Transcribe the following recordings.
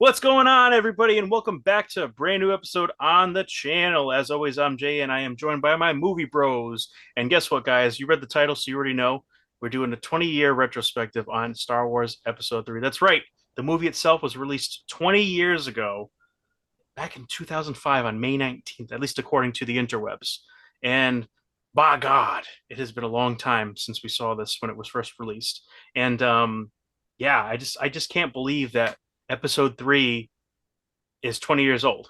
What's going on, everybody, and welcome back to a brand new episode on the channel. As always, I'm Jay, and I am joined by my movie bros. And guess what, guys? You read the title, so you already know we're doing a 20-year retrospective on Star Wars Episode 3. That's right. The movie itself was released 20 years ago, back in 2005 on May 19th, at least according to the interwebs. And by God, it has been a long time since we saw this when it was first released. And yeah, I just can't believe that Episode 3 is 20 years old.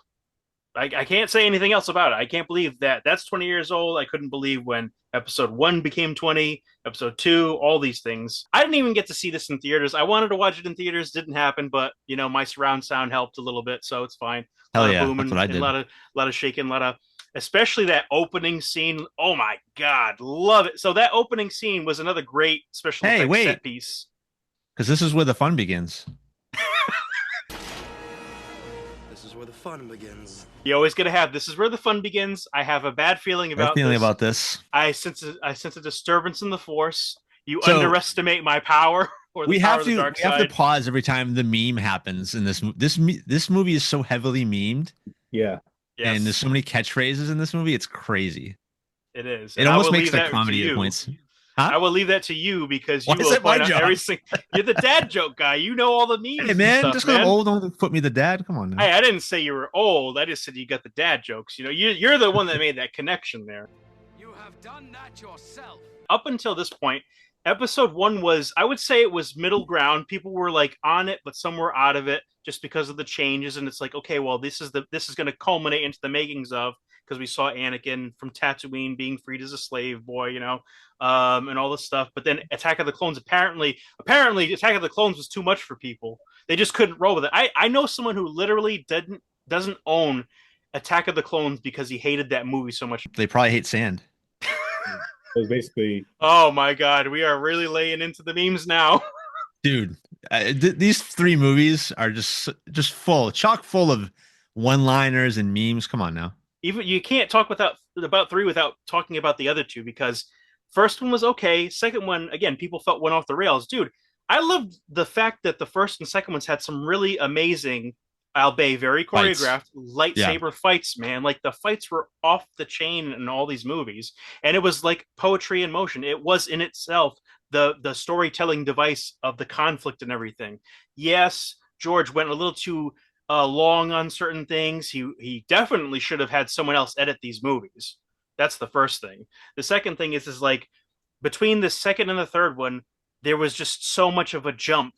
I can't say anything else about it. I can't believe that that's 20 years old. I couldn't believe when episode 1 became 20, episode 2, all these things. I didn't even get to see this in theaters. I wanted to watch it in theaters, didn't happen, but my surround sound helped a little bit, so it's fine. A Hell lot of yeah, that's what booming I and a did. lot of shaking, a lot of especially that opening scene. Oh my God, love it. So that opening scene was another great special Hey, effects wait, set piece. because this is where the fun begins. This is where the fun begins. You always gotta have this is where the fun begins. I have a bad feeling Bad about feeling this. about this. I sense a disturbance in the force. You So underestimate my power or the we power have of the to dark we have to side. pause every time the meme happens in this movie is so heavily memed, Yeah. and there's Yes, so many catchphrases in this movie. It's crazy. it is, It and I almost will makes leave the that to comedy at you. points. Huh? I will leave that to you because Why you is will that my point out job? everything. You're the dad joke guy. You know all the Hey memes and man, stuff, just because I'm man. old, don't put me the dad. Come on now. I didn't say you were old. I just said you got the dad jokes. You're the one that made that connection there. You have done that yourself. Up until this point, episode 1 was, I would say it was middle ground. People were like on it, but some were out of it just because of the changes. And it's like, okay, well, this is going to culminate into the makings of, because we saw Anakin from Tatooine being freed as a slave boy, and all this stuff. But then Attack of the Clones, apparently Attack of the Clones was too much for people. They just couldn't roll with it. I know someone who literally doesn't own Attack of the Clones because he hated that movie so much. They probably hate sand. It was basically Oh my God, we are really laying into the memes now. Dude, these three movies are just chock full of one-liners and memes. Come on now. Even you can't talk about 3 without talking about the other two, because first one was okay. Second one, again, people felt went off the rails. Dude, I loved the fact that the first and second ones had some really amazing, albeit very Fights. choreographed Yeah. lightsaber fights, man. Like the fights were off the chain in all these movies. And it was like poetry in motion. It was in itself the storytelling device of the conflict and everything. Yes, George went a little too long on certain things. He definitely should have had someone else edit these movies. That's the first thing. The second thing is like between the second and the third one, there was just so much of a jump.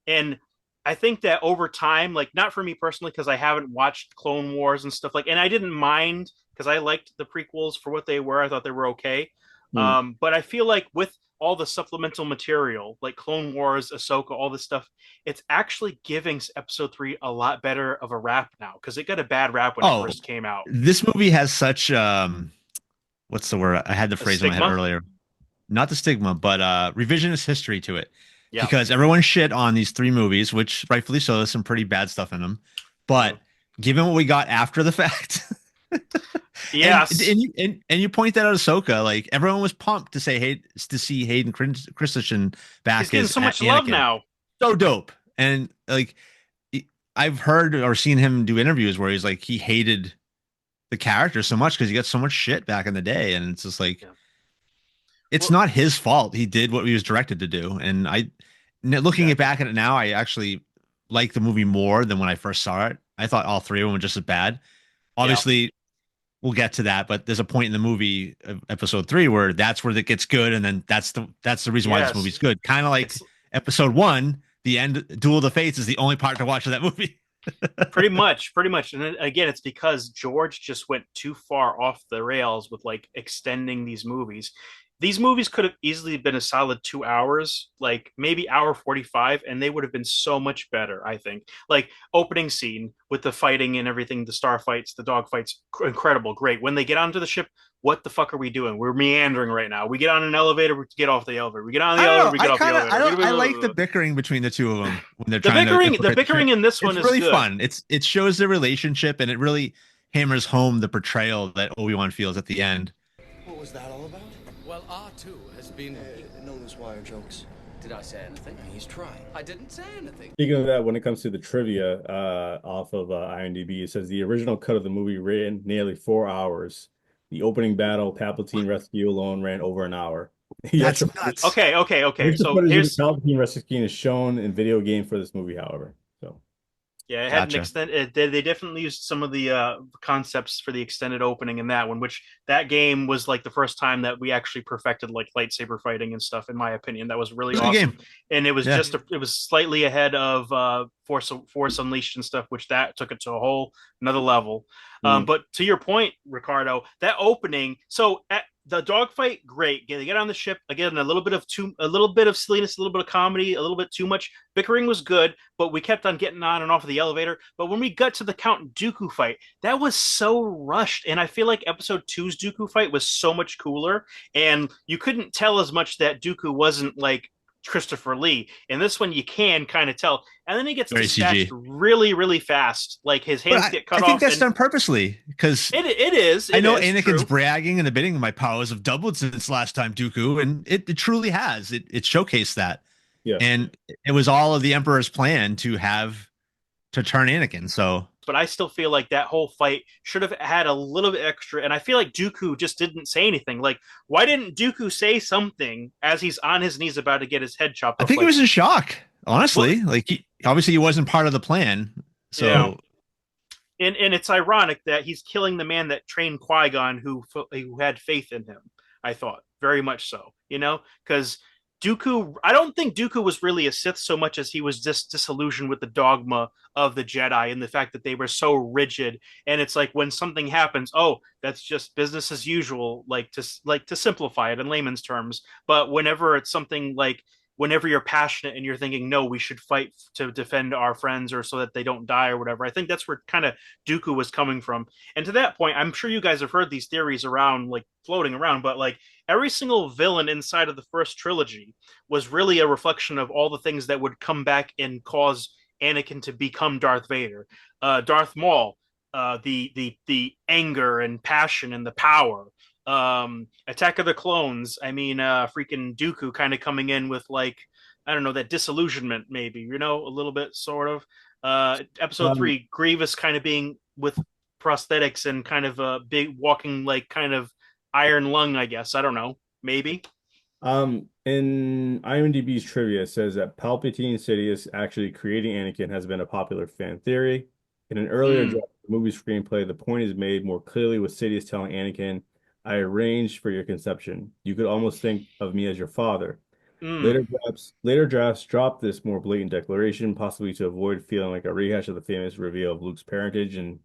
And I think that over time, like not for me personally, because I haven't watched Clone Wars and stuff like, and I didn't mind because I liked the prequels for what they were. I thought they were okay. hmm, But I feel like with all the supplemental material, like Clone Wars, Ahsoka, all this stuff, it's actually giving Episode 3 a lot better of a rap now because it got a bad rap when it Oh, first came out. this movie has such what's the word? I had the A phrase in my head stigma, earlier. Not the stigma, but revisionist history to it. yeah. Because everyone shit on these three movies, which rightfully so, there's some pretty bad stuff in them. Mhm. But given what we got after the fact, Yes, and you point that out, Ahsoka, like everyone was pumped to say hey to see Hayden Christensen he's back getting as so much love Anakin. now. So dope. And like I've heard or seen him do interviews where he's like he hated the character so much because he got so much shit back in the day, and it's just like Yeah. it's Well, not his fault. He did what he was directed to do, and looking it exactly. back at it now, I actually like the movie more than when I first saw it. I thought all three of them were just as bad. Yeah. Obviously, we'll get to that, but there's a point in the movie, episode 3, where that's where it gets good, and then that's the reason why this Yes. movie's good. Kind of like It's episode 1, the end, Duel of the Fates is the only part to watch of that movie. pretty much, pretty much. And then, again, it's because George just went too far off the rails with like extending these movies. These movies could have easily been a solid 2 hours, like maybe hour 45, and they would have been so much better, I think. Like opening scene with the fighting and everything, the star fights, the dog fights, incredible, great. When they get onto the ship, what the fuck are we doing? We're meandering right now. We get on an elevator, we get off the elevator. We get on the I don't elevator, know. we get off the I don't. I like the elevator. bickering between the two of them when they're The trying to bickering, the infiltrate the bickering ship. in this one It's is really good. fun. It shows the relationship, and it really hammers home the portrayal that Obi-Wan feels at the end. What was that all about? Well, R2 has been known as wire jokes. Did I say anything? He's trying. I didn't say anything. Speaking of that, when it comes to the trivia, off of IMDb, it says the original cut of the movie ran nearly 4 hours. The opening battle, Palpatine rescue alone, ran over an hour. The That's extra nuts. Okay. extra So footage of the here's Palpatine rescue scene is shown in video game for this movie, however. So Yeah, it had an Gotcha. extent. They definitely used some of the concepts for the extended opening in that one, which that game was like the first time that we actually perfected like lightsaber fighting and stuff. In my opinion, that was really It's a good awesome, game. and it was Yeah. it was slightly ahead of Force Unleashed and stuff, which that took it to a whole another level. mm. But to your point, Ricardo, that opening. So at the dogfight, great. They get on the ship again. A little bit of silliness, a little bit of comedy, a little bit too much bickering was good, but we kept on getting on and off of the elevator. But when we got to the Count Dooku fight, that was so rushed. And I feel like episode two's Dooku fight was so much cooler. And you couldn't tell as much that Dooku wasn't like Christopher Lee. In this one, you can kind of tell. And then he gets Very dispatched CG. really, really fast. Like his But hands get I cut think off. that's And done purposely because it is. I It know is Anakin's true. bragging and admitting my powers have doubled since last time Dooku, and it truly has. It showcased that. Yeah. And it was all of the Emperor's plan to turn Anakin. So But I still feel like that whole fight should have had a little bit extra. And I feel like Dooku just didn't say anything. Like, why didn't Dooku say something as he's on his knees about to get his head chopped I off? think he Like, was in shock, honestly. Like obviously he wasn't part of the plan. So yeah. And it's ironic that he's killing the man that trained Qui-Gon, who had faith in him. I thought very much so, because Dooku. I don't think Dooku was really a Sith so much as he was just disillusioned with the dogma of the Jedi and the fact that they were so rigid. And it's like when something happens, oh, that's just business as usual, like to simplify it in layman's terms. But whenever it's something like whenever you're passionate and you're thinking, no, we should fight to defend our friends or so that they don't die or whatever. I think that's where kind of Dooku was coming from. And to that point, I'm sure you guys have heard these theories around, like floating around, but like every single villain inside of the first trilogy was really a reflection of all the things that would come back and cause Anakin to become Darth Vader. Darth Maul, the anger and passion and the power. Attack of the Clones. I mean, freaking Dooku kind of coming in with like I don't know that disillusionment, maybe a little bit sort of. Episode three, Grievous kind of being with prosthetics and kind of a big walking like kind of iron lung, I guess. I don't know, maybe. In IMDb's trivia, it says that Palpatine Sidious actually creating Anakin has been a popular fan theory. In an earlier draft of the movie screenplay, the point is made more clearly with Sidious telling Anakin, I arranged for your conception. You could almost think of me as your father. Later drafts dropped this more blatant declaration, possibly to avoid feeling like a rehash of the famous reveal of Luke's parentage in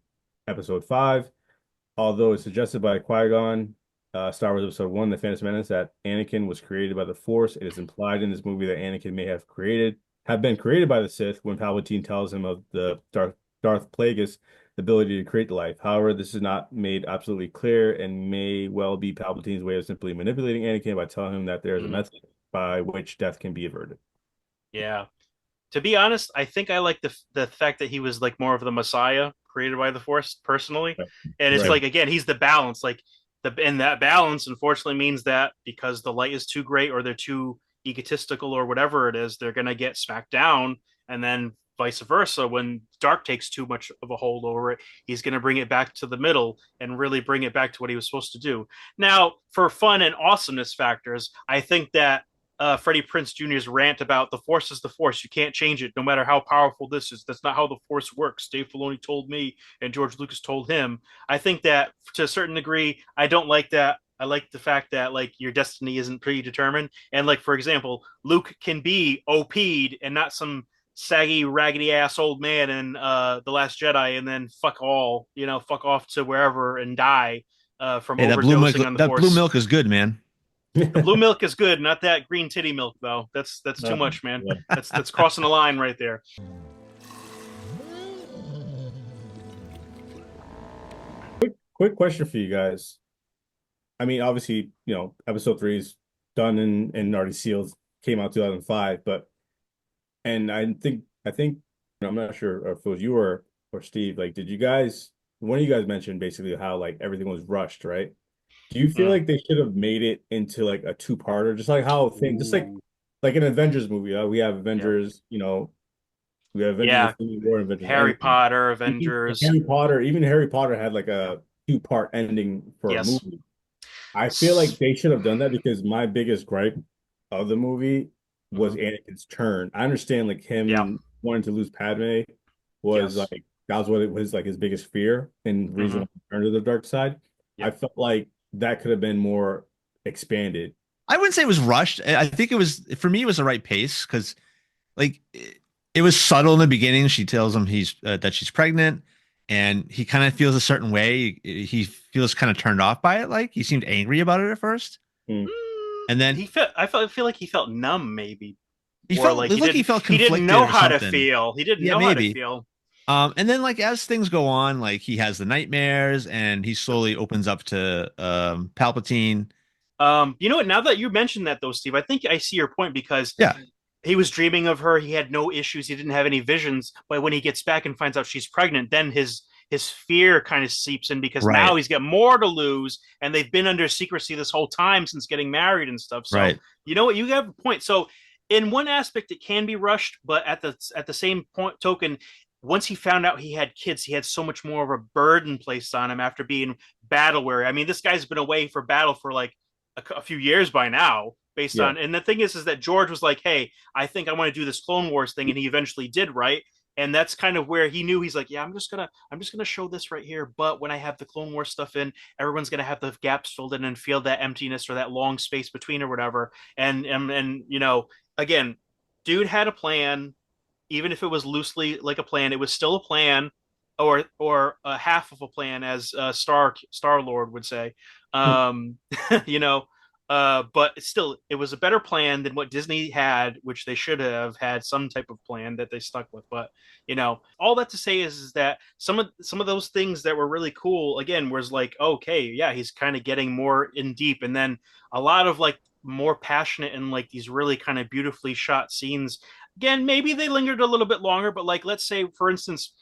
Episode 5. Although it's suggested by Qui-Gon, Star Wars Episode 1, The Phantom Menace, that Anakin was created by the Force. It is implied in this movie that Anakin may have been created by the Sith when Palpatine tells him of the Darth Plagueis ability to create life. However, this is not made absolutely clear and may well be Palpatine's way of simply manipulating Anakin by telling him that there is a method by which death can be averted. Yeah. To be honest, I think I like the fact that he was like more of the Messiah created by the Force personally. And it's like again, he's the balance. Like and that balance unfortunately means that because the light is too great or they're too egotistical or whatever it is, they're gonna get smacked down, and then vice versa. When dark takes too much of a hold over it, he's going to bring it back to the middle and really bring it back to what he was supposed to do. Now, for fun and awesomeness factors, I think that Freddie Prinze Jr.'s rant about the Force is the Force. You can't change it, no matter how powerful this is. That's not how the Force works. Dave Filoni told me, and George Lucas told him. I think that to a certain degree, I don't like that. I like the fact that like your destiny isn't predetermined, and like for example, Luke can be OP'd and not some saggy, raggedy ass old man in The Last Jedi, and then fuck off to wherever and die from overdosing on the Force. Blue milk is good, man. The blue milk is good, not that green titty milk though. That's too much, man. Yeah. That's crossing the line right there. Quick question for you guys. I mean, obviously, Episode 3 is done and already sealed. Came out 2005, and I think I'm not sure if it was you or Steve. Like, did you guys? One of you guys mentioned basically how like everything was rushed, right? Do you feel like they should have made it into like a two-parter, just like like an Avengers movie. We have Yep. Avengers, we have Avengers Yeah. Infinity War, Avengers Harry Endgame. Potter, Even Avengers. Harry Potter, even Harry Potter had like Yep. a two-part ending for a Yes. movie. I feel like S- they should have done that because my biggest gripe of the movie was mhm. Anakin's turn. I understand like Yeah. him wanting to lose Padme was Yes. like that was what it was like his biggest fear and reason Hmm. why he turned to the dark side. I Yep. felt like that could have been more expanded. I wouldn't say it was rushed. I think it was for me. It was the right pace because like it was subtle in the beginning. She tells him he's that she's pregnant, and he kind of feels a certain way. He feels kind of turned off by it. Like he seemed angry about it at first, Hmm. and then He felt. I feel like he felt numb, maybe, he or felt like he like he didn't. felt He didn't conflicted know or how to something. feel. He didn't Yeah, know how to maybe. feel. And then like as things go on, like he has the nightmares, and he slowly opens up to Palpatine. You know what? Now that you mentioned that, though, Steve, I think I see your point because Yeah, he was dreaming of her. He had no issues. He didn't have any visions. But when he gets back and finds out she's pregnant, then his fear kind of seeps in because right, now he's got more to lose, and they've been under secrecy this whole time since getting married and stuff. So right. you know what? You have a point. So in one aspect, it can be rushed, but at the same point token, once he found out he had kids, he had so much more of a burden placed on him after being battle weary. I mean, this guy's been away for battle for like a few years by now based Yeah. on, and the thing is that George was like, hey, I think I want to do this Clone Wars thing, and he eventually did, right? And that's kind of where he knew he's like, yeah, I'm just gonna show this right here, but when I have the Clone Wars stuff in, everyone's gonna have the gaps filled in and feel that emptiness or that long space between or whatever. And again, dude had a plan, even if it was loosely like a plan, it was still a plan, or a half of a plan, as Star Lord would say. Um, you know, but still, it was a better plan than what Disney had, which they should have had some type of plan that they stuck with. But all that to say is that some of those things that were really cool again was like, okay, yeah, he's kind of getting more in deep, and then a lot of like more passionate and like these really kind of beautifully shot scenes. Again, maybe they lingered a little bit longer, but like let's say, for instance,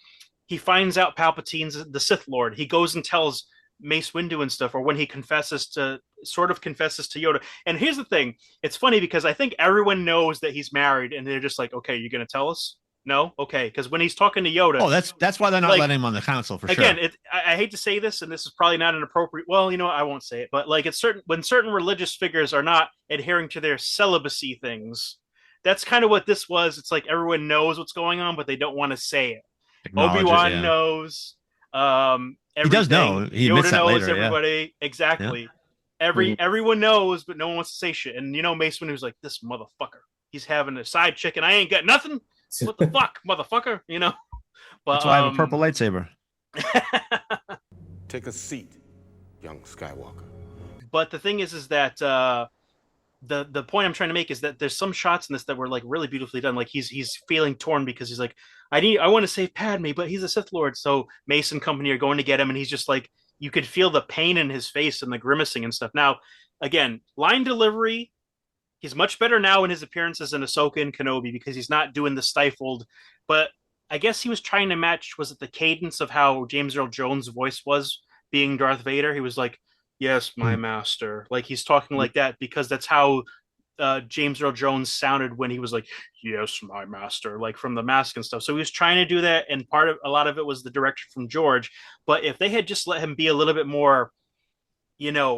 he finds out Palpatine's the Sith Lord. He goes and tells Mace Windu and stuff, or when he confesses to Yoda. And here's the thing: it's funny because I think everyone knows that he's married, and they're just like, "Okay, you're gonna tell us?" No, okay, because when he's talking to Yoda, Oh, that's why they're not like letting him on the council for again, sure. I hate to say this, and this is probably not an appropriate. Well, I won't say it, but like it's certain when certain religious figures are not adhering to their celibacy things. That's kind of what this was. It's like everyone knows what's going on, but they don't want to say it. Acknowledge it. Obi-Wan Yeah, knows he does everything. know. He admits Yoda that knows later. Yeah, everybody. yeah. Exactly. Mhm. Everyone knows, but no one wants to say shit. And Mace Windu's like, this motherfucker. He's having a side chick and I ain't got nothing. What the fuck, motherfucker? But That's why I have a purple lightsaber. Take a seat, young Skywalker. but the thing is that the point I'm trying to make is that there's some shots in this that were like really beautifully done. Like he's feeling torn because he's like, I want to save Padme, but he's a Sith Lord. So Mace and company are going to get him, and he's just like, you could feel the pain in his face and the grimacing and stuff. Now, again, line delivery, he's much better now in his appearances in Ahsoka and Kenobi because he's not doing the stifled. But I guess he was trying to match, was it the cadence of how James Earl Jones' voice was being Darth Vader? He was like, "Yes, my Hmm. master." Like he's talking like that because that's how James Earl Jones sounded when he was like, "Yes, my master," like from the mask and stuff. So he was trying to do that, and a lot of it was the direction from George. But if they had just let him be a little bit more,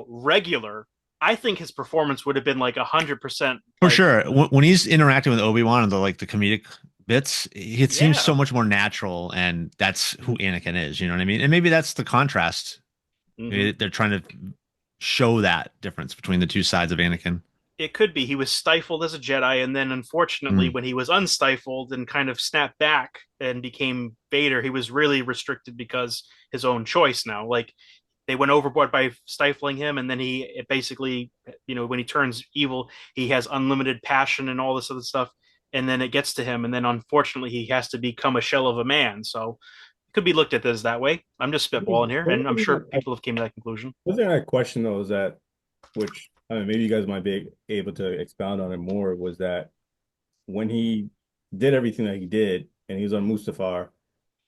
regular, I think his performance would have been like 100%. For Like, sure. When he's interacting with Obi-Wan and the comedic bits, it seems yeah. so much more natural, and that's who Anakin is. You know what I mean? And maybe that's the contrast. Hmm. Maybe they're trying to show that difference between the two sides of Anakin. It could be he was stifled as a Jedi, and then unfortunately, Mm. when he was unstifled and kind of snapped back and became Vader, he was really restricted because his own choice now. Like they went overboard by stifling him, and then it basically, when he turns evil, he has unlimited passion and all this other stuff, and then it gets to him, and then unfortunately, he has to become a shell of a man. So it could be looked at as that way. I'm just spitballing here, and I'm sure people have came to that conclusion. One thing I question though is that, which I mean, maybe you guys might be able to expound on it more, was that when he did everything that he did and he was on Mustafar,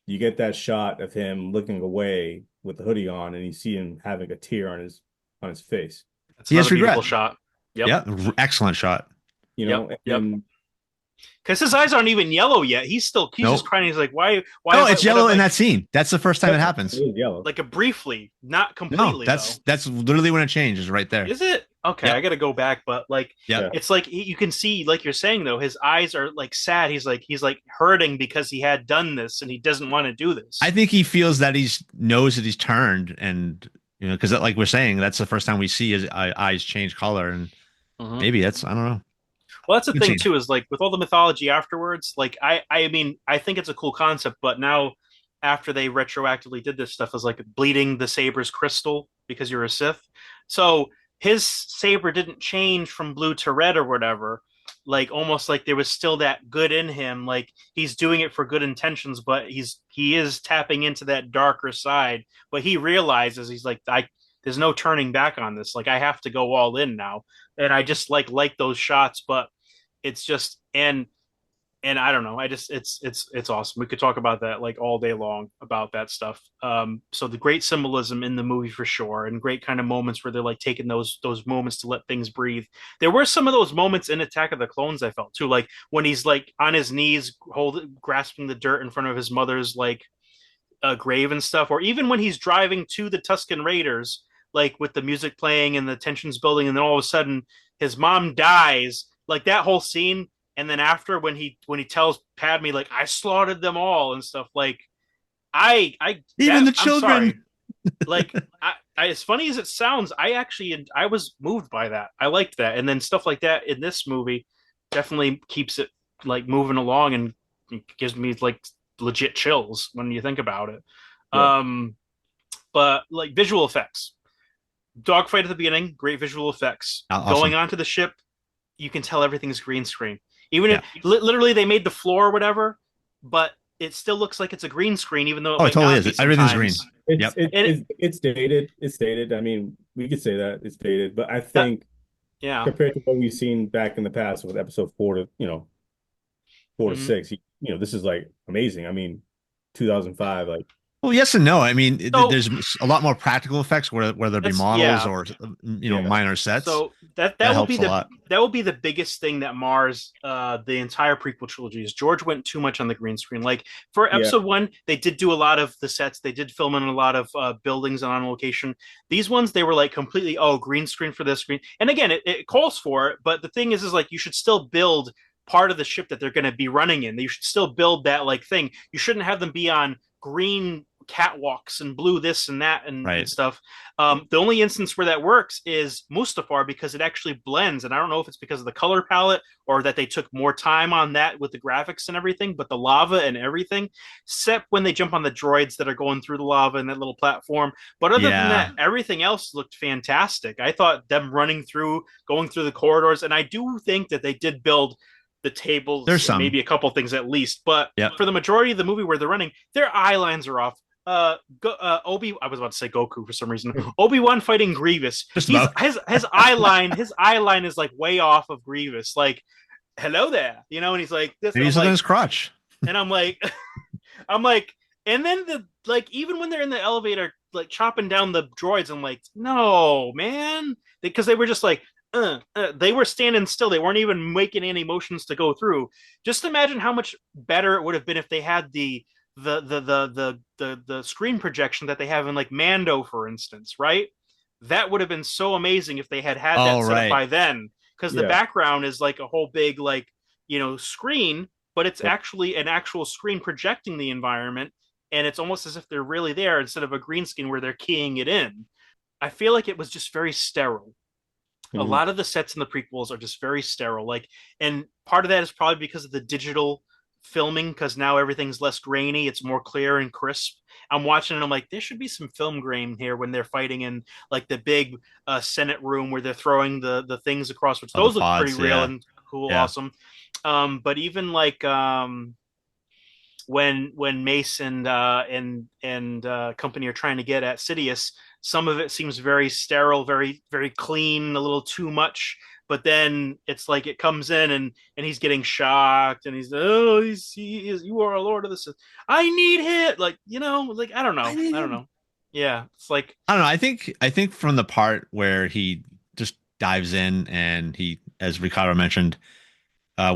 you get that shot of him looking away with the hoodie on, and you see him having a tear on his face. That's He has another beautiful regret. shot. Yep. Yeah, excellent shot. you Yep, know, yep. and Because his eyes aren't even yellow yet. He's just Nope. crying. He's like, why No, have I, it's what have yellow in I, that scene. That's the first time it it happens. is yellow. like a briefly, not No, completely though. that's literally when it changes right there. Is it? Okay, I Yep. gotta go back, but like Yep. Yeah. it's like you can see, like you're saying though, his eyes are like sad. He's like hurting because he had done this and he doesn't want to do I this. think he feels that he's knows that he's turned, and because like we're saying, that's the first time we see his eyes change color, and Mhm. maybe that's, I don't know. Well, that's the Good thing scene. too, is like with all the mythology afterwards, like I mean, I think it's a cool concept, but now after they retroactively did this stuff is like bleeding the saber's crystal because you're a Sith. So his saber didn't change from blue to red or whatever. Like almost like there was still that good in him. Like he's doing it for good intentions, but he is tapping into that darker side. But he realizes he's like, I there's no turning back on this. Like I have to go all in now. And I just like those shots, but it's just and I don't know. I just it's awesome. We could talk about that like all day long about that stuff. So the great symbolism in the movie for sure, and great kind of moments where they're like taking those moments to let things breathe. There were some of those moments in Attack of the Clones I felt too, like when he's like on his knees, grasping the dirt in front of his mother's like grave and stuff, or even when he's driving to the Tusken Raiders, like with the music playing and the tensions building, and then all of a sudden his mom dies, like that whole scene. And then after when he tells Padme like I slaughtered them all and stuff, like I Even that the I'm children. sorry, like as funny as it sounds, I was moved by that. I liked that, and then stuff like that in this movie definitely keeps it like moving along and gives me like legit chills when you think about it. Yeah. Um, but like visual effects, dogfight at the beginning, great visual effects. Going Awesome. onto the ship, you can tell everything's green screen. Even if Yeah. literally they made the floor or whatever, but it still looks like it's a green screen, even though it Oh, it might totally not be is. Everything's green. sometimes. It's Yep. it, And it's dated. It's dated. I mean, we could say that it's dated, but I that, think yeah. compared to what we've seen back in the past with episode four to, 4 to Mhm. 6, this is like amazing. I mean, 2005, like Well, yes and no. I mean, So there's a lot more practical effects, whether it be that's models yeah. or yeah, minor sets. So that That that will be helps a the lot. that will be the biggest thing that mars the entire prequel trilogy is George went too much on the green screen. Like for yeah, episode one, they did do a lot of the sets. They did film in a lot of buildings and on location. These ones they were like completely green screen for this screen. And again, it calls for it, but the thing is like you should still build part of the ship that they're going to be running in. You should still build that like thing. You shouldn't have them be on green catwalks and blue this and that and Right. stuff. The only instance where that works is Mustafar because it actually blends, and I don't know if it's because of the color palette or that they took more time on that with the graphics and everything. But the lava and everything, except when they jump on the droids that are going through the lava and that little platform. But other than that, Yeah. everything else looked fantastic. I thought them running through, going through the corridors, and I do think that they did build the tables There's and some. maybe a couple things at least. But Yep. for the majority of the movie where they're running, their eye lines are off. I was about to say Goku for some reason. Obi-Wan fighting Grievous. Just He's about. his eye line is like way off of Grievous. Like, hello there, and he's like this. Maybe I'm he's looking at like, his crotch. and I'm like, I'm like, and then even when they're in the elevator, like chopping down the droids, I'm like, no, man, because they were just like, they were standing still. They weren't even making any motions to go through. Just imagine how much better it would have been if they had the screen projection that they have in like Mando, for instance, right? That would have been so amazing if they had Oh, that set up right. by then, because the yeah, background is like a whole big like screen, but it's yep. actually an actual screen projecting the environment, and it's almost as if they're really there instead of a green screen where they're keying it in. I feel like it was just very sterile. A Mhm. lot of the sets in the prequels are just very sterile, like, and part of that is probably because of the digital filming, because now everything's less grainy, it's more clear and crisp. I'm watching and I'm like, there should be some film grain here when they're fighting in like the big senate room where they're throwing the things across, which Oh, the those look pretty pods. real Yeah. and cool, Yeah. awesome. But even like when Mace and company are trying to get at Sidious, some of it seems very sterile, very very clean, a little too much. But then it's like it comes in and he's getting shocked and he is, you are a lord of the Sith. I need hit, like like I don't know. Yeah, it's like I don't know. I think from the part where he just dives in and he, as Ricardo mentioned,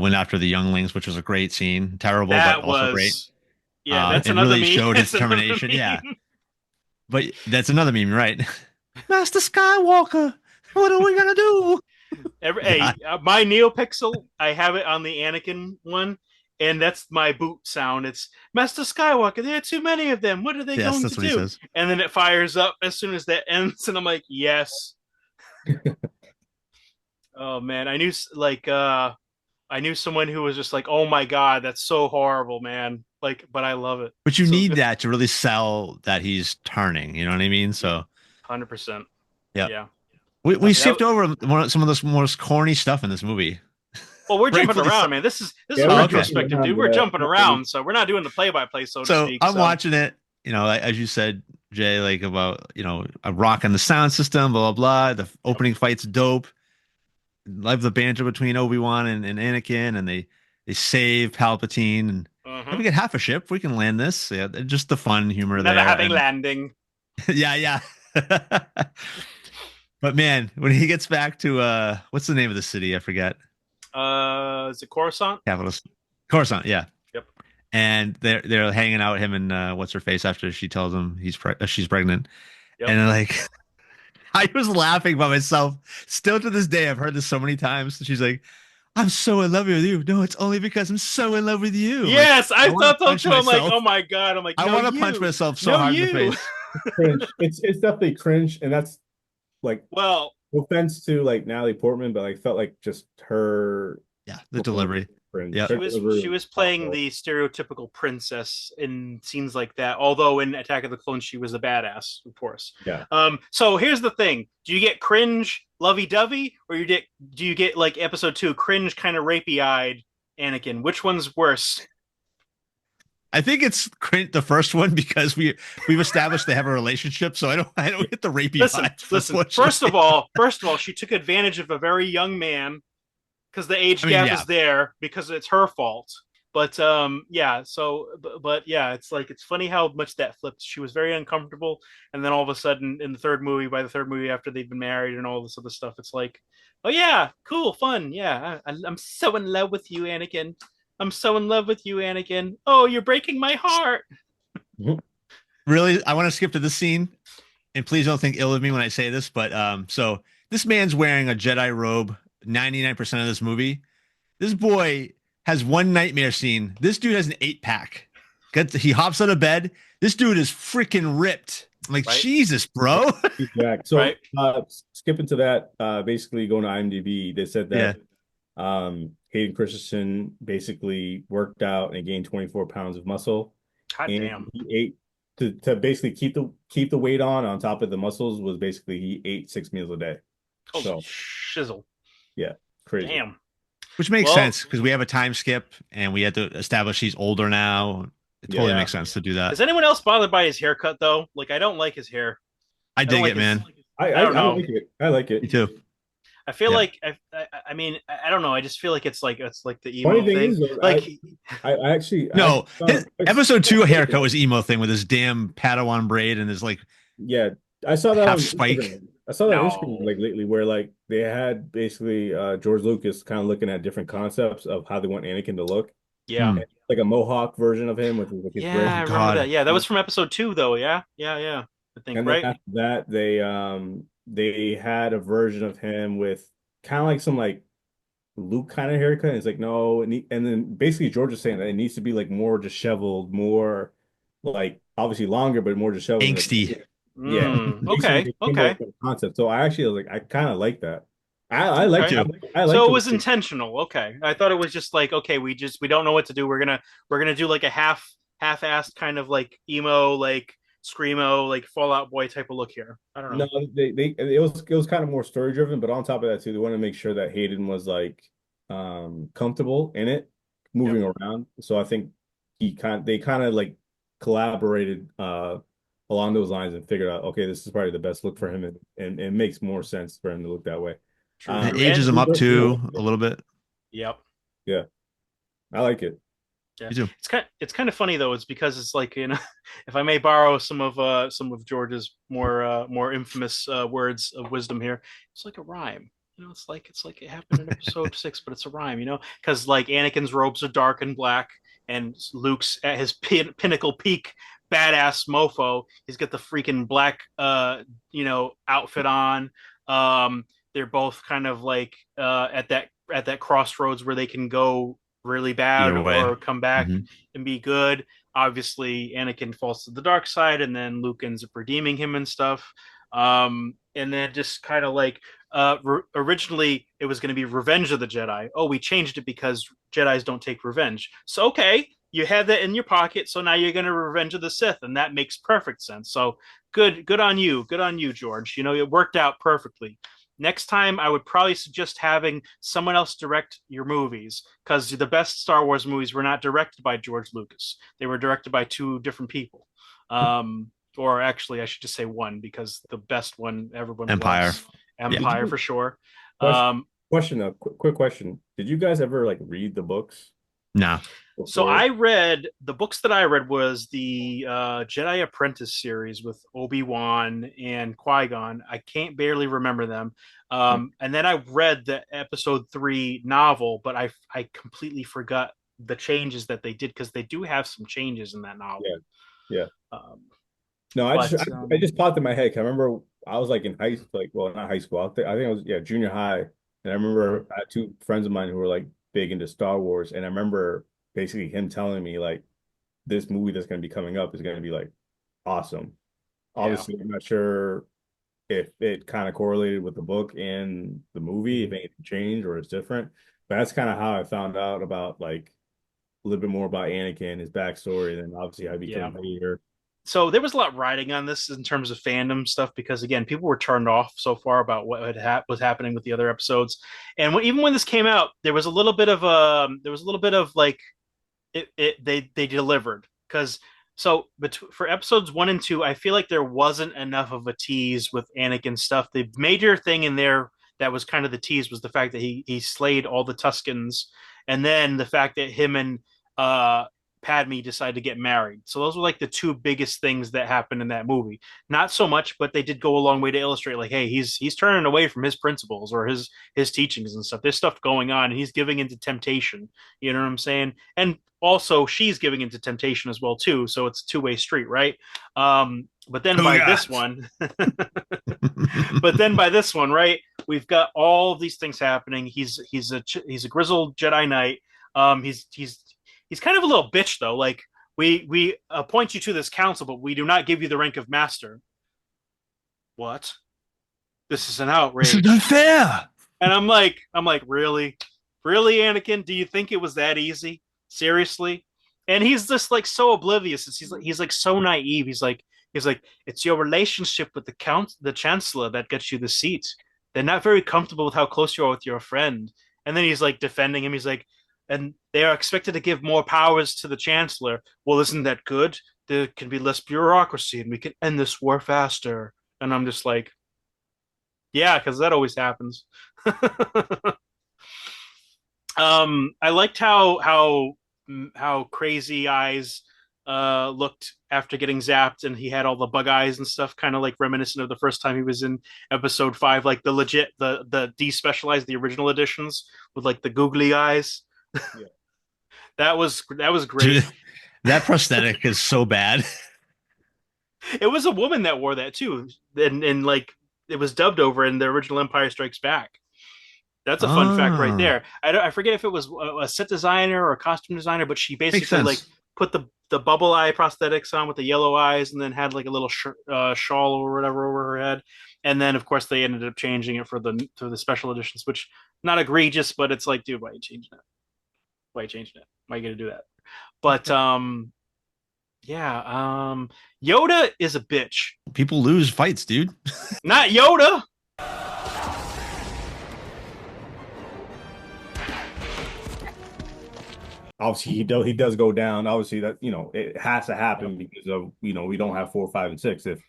went after the younglings, which was a great scene. Terrible, but That also great. was, yeah, that's And another really meme. showed his That's another determination. Yeah, meme. but that's another meme, right? Master Skywalker, what are we gonna do? God, My NeoPixel, I have it on the Anakin one, and that's my boot sound. It's Master Skywalker. There are too many of them. What are they yes, going to that's what he do? says. And then it fires up as soon as that ends, and I'm like, yes. Oh man, I knew someone who was just like, oh my god, that's so horrible, man. Like, but I love it. But you So need good. that to really sell that he's turning. You know what I mean? Yeah, So 100%. yeah, Yeah. we That, skipped over some of the most corny stuff in this movie. well, we're jumping Rightfully so. around, man. This is Yeah, a Oh, we're okay. jumping retrospective, around, dude. We're but jumping around, so we're not doing the play-by-play, so to So speak. I'm So, watching it, like, as you said, Jay, like about, I'm rocking the sound system, blah, blah, blah. The yep. opening fight's dope. Love the banter between Obi-Wan and Anakin, and they save Palpatine. And if Uh-huh. we get half a ship, we can land this. Yeah, just the fun humor Never there. having And landing. yeah, yeah. But man, when he gets back to what's the name of the city? I forget. Is it Coruscant? Capital Coruscant, yeah. Yep. And they're hanging out him and what's her face after she tells him she's pregnant. Yep. And like I was laughing by myself. Still to this day, I've heard this so many times. She's like, "I'm so in love with you." No, it's only because I'm so in love with you. I'm like, Yes, I I want to thought so punch too. I'm like, myself. oh my god. I'm like, I no, want to punch you, myself so no, hard in the you. face. cringe. It's definitely cringe, and that's like Well, no offense to like Natalie Portman, but like felt like just her Yeah, the performance delivery. was cringe. Yeah. she Her was delivery she was was playing awful. the stereotypical princess in scenes like that. Although in Attack of the Clones, she was a badass, of course. Yeah. So here's the thing: do you get cringe, lovey-dovey, or do you get like Episode 2, cringe, kind of rapey-eyed Anakin? Which one's worse? I think it's the first one because we've established they have a relationship, so I don't get the rapey Listen, vibes, listen. First of unfortunately. all, she took advantage of a very young man because the age I mean, gap yeah. is there because it's her fault. But yeah, so but yeah, it's like it's funny how much that flipped. She was very uncomfortable, and then all of a sudden, in the third movie, by the third movie after they've been married and all this other stuff, it's like, oh yeah, cool, fun, yeah, I'm so in love with you, Anakin. I'm so in love with you, Anakin. Oh, you're breaking my heart. Mhm. Really, I want to skip to this scene, and please don't think ill of me when I say this, but so this man's wearing a Jedi robe 99% of this movie. This boy has one nightmare scene. This dude has an 8-pack. He hops out of bed. This dude is freaking ripped. I'm like, Right, Jesus, bro. Exact. So right. skipping to that, basically going to IMDb, they said Yeah. that Hayden Christensen basically worked out and gained 24 pounds of muscle, God and damn. he ate to basically keep the weight on top of the muscles was basically he ate 6 meals a day. Holy So shizzle. yeah, crazy. Damn. Which makes Well, sense because we have a time skip and we had to establish he's older now. It totally yeah. makes sense to do that. Is anyone else bothered by his haircut though? Like, I don't like his hair. I I don't dig like it, his. man. I don't I know. like it. I like Me it. too. I feel Yeah. like I mean I don't know. I just feel like it's like the Funny emo thing thing. is, though, Like I actually No, his I episode 2 haircut was emo thing with his damn Padawan braid and his like yeah, I saw that half on spike. Instagram. I saw that on Instagram no. like lately, where like they had basically George Lucas kind of looking at different concepts of how they want Anakin to look, Yeah. Hmm. and like a Mohawk version of him with like his Yeah, Oh I dread. remember that. God. Yeah, that was from episode 2 though. Yeah. Yeah, yeah. I think, And then right? after that, they had a version of him with kind of like some like Luke kind of haircut. And it's like no, and then basically George is saying that it needs to be like more disheveled, more like obviously longer, but more disheveled. Angsty. Yeah, basically Okay. they came up Okay. with a concept. So I actually was like, I kind of like that. I Me like Okay. too. I like So it the was way. intentional. Okay. I thought it was just like, okay, we don't know what to do. We're gonna do like a half-assed kind of like emo, like screamo, like Fallout Boy type of look here. I don't No, know. they it was kind of more story driven, but on top of that too, they want to make sure that Hayden was like comfortable in it, Yep. moving around. So I think they kind of like collaborated along those lines and figured out, okay, this is probably the best look for him, and it makes more sense for him to look that way. True, And it true. ages And him up Yeah, too a little bit. yep. yeah, I like it. Yeah, Me too. it's kind of funny though. It's because it's like if I may borrow some of George's more infamous words of wisdom here, it's like a rhyme. it's like it happened in episode six, but it's a rhyme, because like Anakin's robes are dark and black, and Luke's at his pinnacle peak, badass mofo. He's got the freaking black, outfit on. Um, they're both kind of like at that crossroads where they can go really bad Either way. or come back Hmm. and be good. Obviously, Anakin falls to the dark side, and then Luke ends up redeeming him and stuff. And then just kind of like originally it was going to be Revenge of the Jedi. Oh, we changed it because Jedi's don't take revenge. So okay, you had that in your pocket, so now you're going to Revenge of the Sith, and that makes perfect sense. So good on you, George. It worked out perfectly. Next time, I would probably suggest having someone else direct your movies because the best Star Wars movies were not directed by George Lucas. They were directed by two different people. Or actually, I should just say one because the best one everyone Empire. loves, Yeah. Empire for sure. Question, Um, question though, quick question. Did you guys ever like read the books No. so before? I read the books that I read was the Jedi Apprentice series with Obi-Wan and Qui-Gon. I can't barely remember them. And then I read the episode 3 novel, but I completely forgot the changes that they did because they do have some changes in that novel. Yeah, yeah. Um, No, I just but I just popped in my head. 'Cause I remember I was like in high like well not high school. I think I was junior high, and I remember I had two friends of mine who were like big into Star Wars, and I remember basically him telling me like this movie that's going to be coming up is going to be like awesome. yeah. Obviously, I'm not sure if it kind of correlated with the book and the movie, if anything changed or it's different. But that's kind of how I found out about like a little bit more about Anakin, his backstory, and then obviously how he Yeah. became Vader. So there was a lot riding on this in terms of fandom stuff because again, people were turned off so far about what was happening with the other episodes, and even when this came out, there was a little bit of like they delivered because for episodes 1 and 2, I feel like there wasn't enough of a tease with Anakin stuff. The major thing in there that was kind of the tease was the fact that he slayed all the Tuscans, and then the fact that him and uh Padme decided to get married. So those were like the two biggest things that happened in that movie. Not so much, but they did go a long way to illustrate like, hey, he's turning away from his principles or his teachings and stuff. There's stuff going on, and he's giving into temptation. You know what I'm saying? And also, she's giving into temptation as well too. So it's a two-way street, right? But then by this one, but then by this one, right? We've got all of these things happening. He's a grizzled Jedi Knight. He's kind of a little bitch though. Like we appoint you to this council, but we do not give you the rank of master. What? This is an This outrage. is unfair. And I'm like, really, really, Anakin? Do you think it was that easy? Seriously? And he's just like so oblivious. He's like so naive. He's like, it's your relationship with the chancellor that gets you the seat. They're not very comfortable with how close you are with your friend. And then he's like defending him. He's like, and they are expected to give more powers to the chancellor. Well, isn't that good? There can be less bureaucracy, and we can end this war faster. And I'm just like, yeah, because that always happens. I liked how Crazy Eyes looked after getting zapped, and he had all the bug eyes and stuff, kind of like reminiscent of the first time he was in episode 5, like the despecialized the original editions with like the googly eyes. Yeah. That was great. Dude, that prosthetic is so bad. It was a woman that wore that too, and like it was dubbed over in the original Empire Strikes Back. That's a fun fact right Ah, there. I forget if it was a set designer or a costume designer, but she makes basically like sense. put the bubble eye prosthetics on with the yellow eyes, and then had like a little shawl or whatever over her head. And then of course they ended up changing it for the special editions, which not egregious, but it's like, dude, why are you changing it? Why are you changing it? Why are you gonna do that? But yeah, Yoda is a bitch. People lose fights, dude. Not Yoda. Obviously, he does go down. Obviously, that it has to happen because of we don't have 4, 5, and 6. If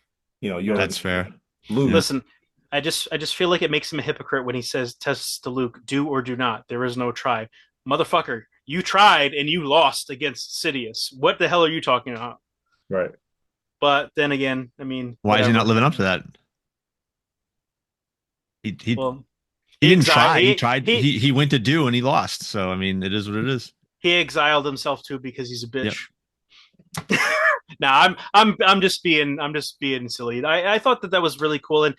you already That's fair. Yeah. lose. Listen, I just feel like it makes him a hypocrite when he says tests to Luke, do or do not. There is no try. Motherfucker, you tried and you lost against Sidious. What the hell are you talking about? Right. But then again, I mean, Why is he not whatever. living up to that? He Well, He didn't exiled try. He tried. he He went to do and he lost. So I mean, it is what it is. he exiled himself too because he's a Yep. bitch. Nah, I'm just being silly. I thought that was really cool, and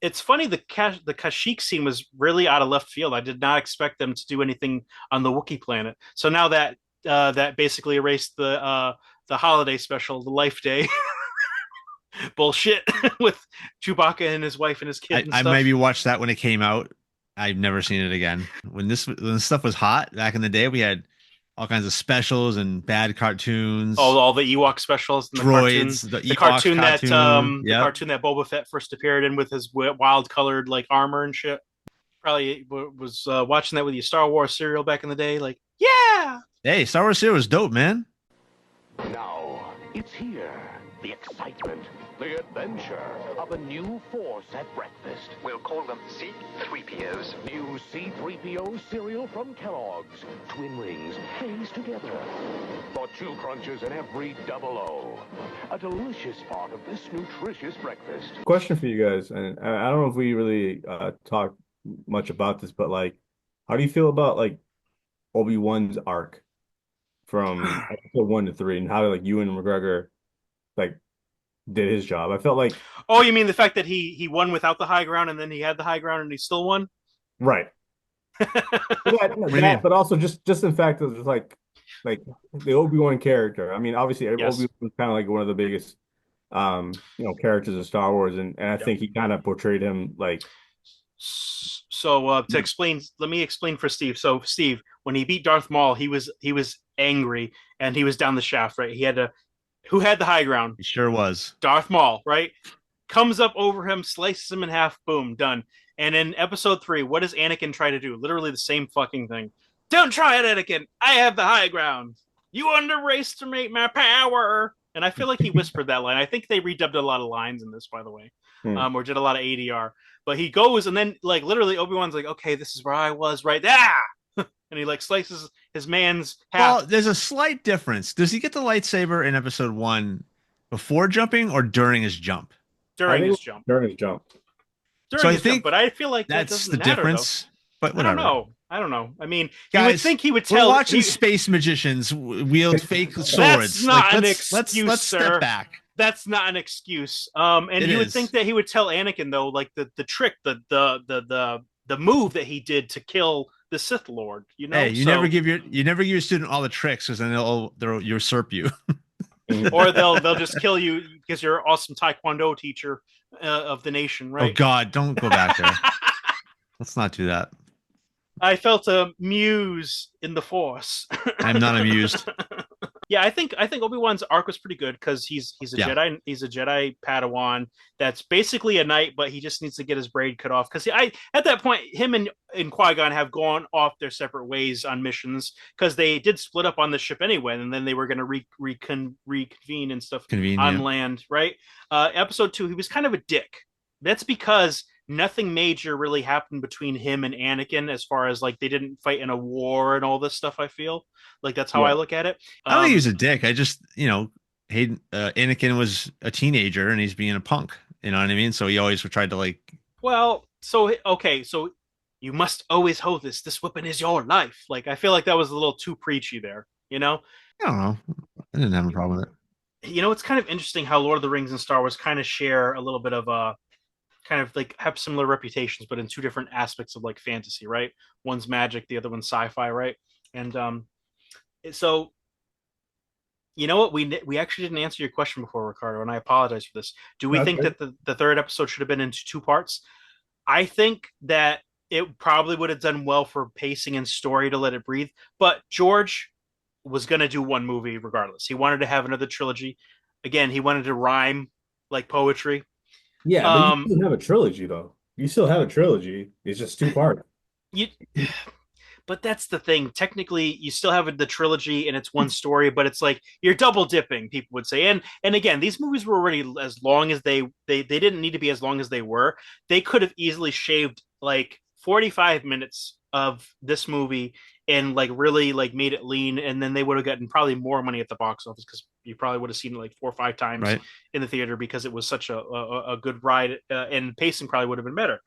it's funny. The Kashyyyk scene was really out of left field. I did not expect them to do anything on the Wookiee planet. So now that that basically erased the holiday special, the Life Day bullshit with Chewbacca and his wife and his kid and I stuff. maybe watched that when it came out. I've never seen it again. When this stuff was hot back in the day, we had all kinds of specials and bad cartoons, All the Ewok specials and droids, the the Ewok cartoon. the Yep. cartoon that Boba Fett first appeared in with his wild colored like armor and shit. Probably was watching that with your Star Wars cereal back in the day. Like, yeah, Hey, Star Wars Zero was dope, man. Now, it's here. The excitement, the adventure of a new force at breakfast. We'll call them C-3POs. New C-3PO cereal from Kellogg's. Twin rings, phase together. For 2 crunches in every double O. A delicious part of this nutritious breakfast. Question for you guys, and I don't know if we really talk much about this, but like, how do you feel about like Obi-Wan's arc from episode 1 to 3, and how like Ewan McGregor like did his job? I felt like, oh, you mean the fact that he won without the high ground and then he had the high ground and he still won? right. But also just in fact, it was like the Obi-Wan character. I mean, obviously, Yes. Obi-Wan was kind of like one of the biggest characters of Star Wars, and I think he kind of portrayed him like. So to explain, let me explain for Steve. So Steve, when he beat Darth Maul, he was angry and he was down the shaft, right? Who had the high ground? It sure was. Darth Maul, right? Comes up over him, slices him in half, boom, done. And in episode 3, what does Anakin try to do? Literally the same fucking thing. Don't try it, Anakin. I have the high ground. You underestimate my power. And I feel like he whispered that line. I think they redubbed a lot of lines in this, by the way, or did a lot of ADR. But he goes, and then like literally Obi-Wan's like, okay, this is where I was, right? And he like slices his man's half. Well, there's a slight difference. Does he get the lightsaber in episode 1 before jumping or during his jump? during his jump. During his jump. During his jump, but I feel like that That's doesn't the matter, difference. But though. whatever. I don't know. I mean, Guys, you would think he would We're tell. watching space magicians wield fake swords. not an let's excuse, step sir. back. That's not an excuse. And It you would is. think that he would tell Anakin though, like the trick, the move that he did to kill the Sith Lord. You know, Hey, you never give your student all the tricks because then they'll usurp you. or they'll just kill you because you're an awesome Taekwondo teacher of the nation, right? Oh God, don't go back there. Let's not do that. I felt a muse in the Force. I'm not amused. Yeah, I think Obi-Wan's arc was pretty good because he's a Yeah. Jedi. He's a Jedi Padawan that's basically a knight, but he just needs to get his braid cut off because at that point him and Qui-Gon have gone off their separate ways on missions because they did split up on the ship anyway, and then they were going to reconvene and stuff on land, right? Episode 2, he was kind of a dick. That's because nothing major really happened between him and Anakin as far as like they didn't fight in a war and all this stuff. I feel like that's how I look at it. I don't think he was a dick. I just, Hayden, Anakin was a teenager and he's being a punk. You know what I mean? So he always tried to like. Well, so okay, so you must always hold this. This weapon is your life. Like I feel like that was a little too preachy there. You know? I don't know. I didn't have a problem with it. You know, it's kind of interesting how Lord of the Rings and Star Wars kind of share a little bit of kind of like have similar reputations, but in two different aspects of like fantasy, right? One's magic, the other one's sci-fi, right? And so you know what, we actually didn't answer your question before, Ricardo, and I apologize for this. Do we think that the third episode should have been into 2 parts? I think that it probably would have done well for pacing and story to let it breathe, but George was going to do one movie regardless. He wanted to have another trilogy. Again, he wanted to rhyme like poetry. Yeah, but you still have a trilogy, though. You still have a trilogy. It's just 2 parts. But that's the thing. Technically, you still have the trilogy and it's one story, but it's like you're double dipping, people would say. And again, these movies were already as long as they didn't need to be as long as they were. They could have easily shaved like 45 minutes of this movie and like really like made it lean, and then they would have gotten probably more money at the box office because you probably would have seen it like 4 or 5 times in the theater because it was such a good ride, and pacing probably would have been better.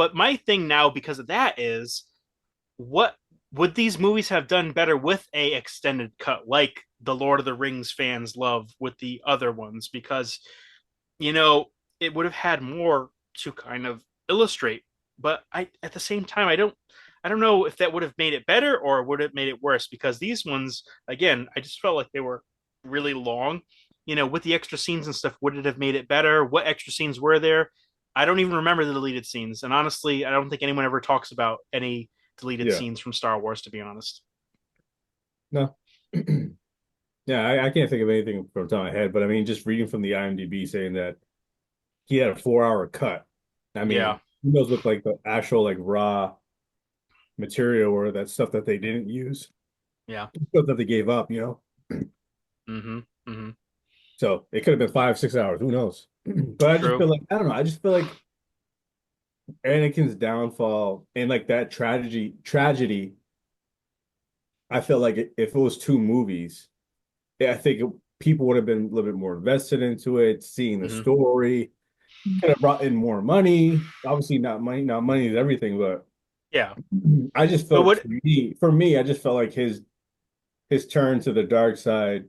But my thing now, because of that, is what would these movies have done better with a extended cut, like the Lord of the Rings fans love with the other ones? Because you know it would have had more to kind of illustrate. But I, at the same time, I don't know if that would have made it better or would have made it worse. Because these ones, again, I just felt like they were really long. With the extra scenes and stuff, would it have made it better? What extra scenes were there? I don't even remember the deleted scenes, and honestly, I don't think anyone ever talks about any deleted Yeah. scenes from Star Wars, to be honest. No. Yeah, I can't think of anything from the top of my head, but I mean, just reading from the IMDb saying that he had a 4 hour cut. I Yeah, mean, who knows what like the actual like raw material or that stuff that they didn't use, yeah. stuff that they gave up, you know? Mm-hmm. Mm-hmm. So it could have been 5, 6 hours. Who knows? But I just True. feel like I don't know. I just feel like Anakin's downfall and like that tragedy. I feel like if it was 2 movies, I think people would have been a little bit more invested into it, seeing the Mm-hmm. story, could have brought in more money. Obviously, not money. Not money is everything, but Yeah. I just But felt what for me, I just felt like his turn to the dark side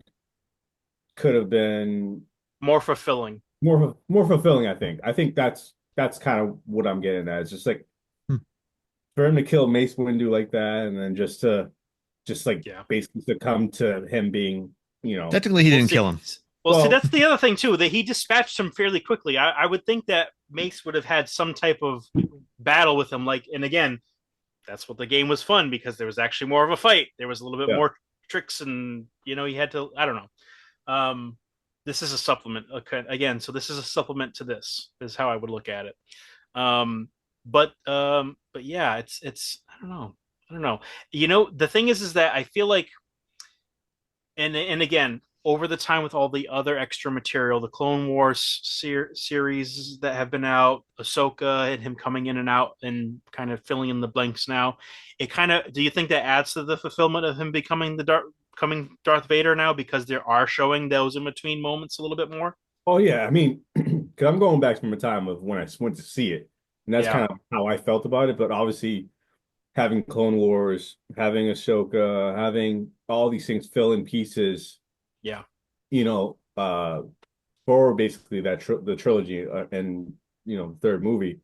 could have been more fulfilling? more fulfilling. I think that's kind of what I'm getting at. It's just like Hmm. for him to kill Mace Windu like that, and then just like Yeah. basically succumb to him being, you know, Technically, he We'll didn't see. kill him. Well, see, well, that's the other thing too. That he dispatched him fairly quickly. I would think that Mace would have had some type of battle with him. Like, and again, that's what the game was fun because there was actually more of a fight. There was a little bit yeah, more tricks, and you had to. I don't know. This is a supplement. Okay, again, so this is a supplement to this. Is how I would look at it. Um, but yeah, it's I don't know. I don't know. The thing is that I feel like, and again, over the time with all the other extra material, the Clone Wars series that have been out, Ahsoka and him coming in and out and kind of filling in the blanks now, it kind of, do you think that adds to the fulfillment of him becoming coming Darth Vader now because they are showing those in between moments a little bit more? oh yeah. I mean, because I'm going back from a time of when I went to see it, and that's Yeah, kind of how I felt about it. But obviously, having Clone Wars, having Ahsoka, having all these things fill in pieces, yeah. you know, for basically the trilogy and third movie,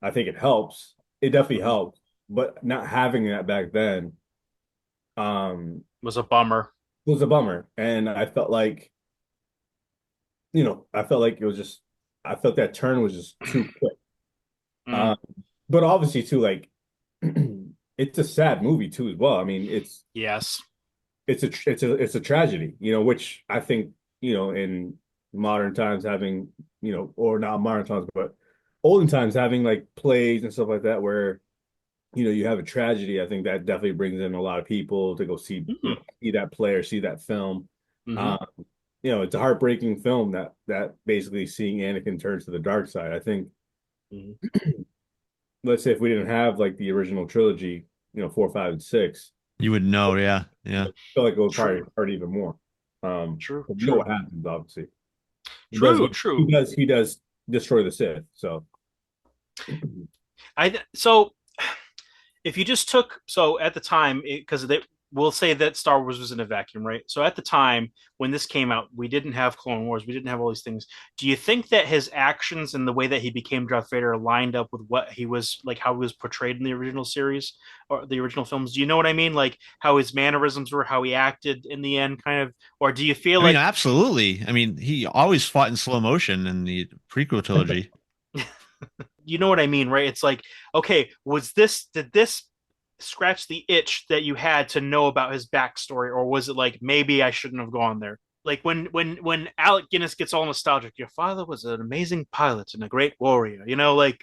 I think it helps. It definitely Mhm. helps, but not having that back then, um, Was a bummer. was a bummer. And I felt like it was just, I felt that turn was just too quick. Mm, Um, but obviously too, like, it's a sad movie too as well. I mean, yes. it's a tragedy, which I think, in modern times having, or not modern times, but olden times having like plays and stuff like that where, you have a tragedy. I think that definitely brings in a lot of people to go see, Mm, see that play or see that film. hmm. Um, it's a heartbreaking film that basically seeing Anakin turn to the dark side. I think, Hmm. let's say if we didn't have like the original trilogy, 4, 5, and 6, You would know, yeah, yeah. I feel like it would probably True, hurt even more. true, But you know what true, happens, obviously. He does true, he true. does he does destroy the Sith. So So if you just took, so at the time, because they we'll say that Star Wars was in a vacuum, right? So at the time when this came out, we didn't have Clone Wars, we didn't have all these things. Do you think that his actions and the way that he became Darth Vader lined up with what he was like, how he was portrayed in the original series or the original films? Do you know what I mean? Like how his mannerisms were, how he acted in the end, kind of, or do you feel I mean, like, absolutely. I mean, he always fought in slow motion in the prequel trilogy. you know what I mean, right? It's like, okay, did this scratch the itch that you had to know about his backstory, or was it like maybe I shouldn't have gone there? Like when Alec Guinness gets all nostalgic, your father was an amazing pilot and a great warrior. Like,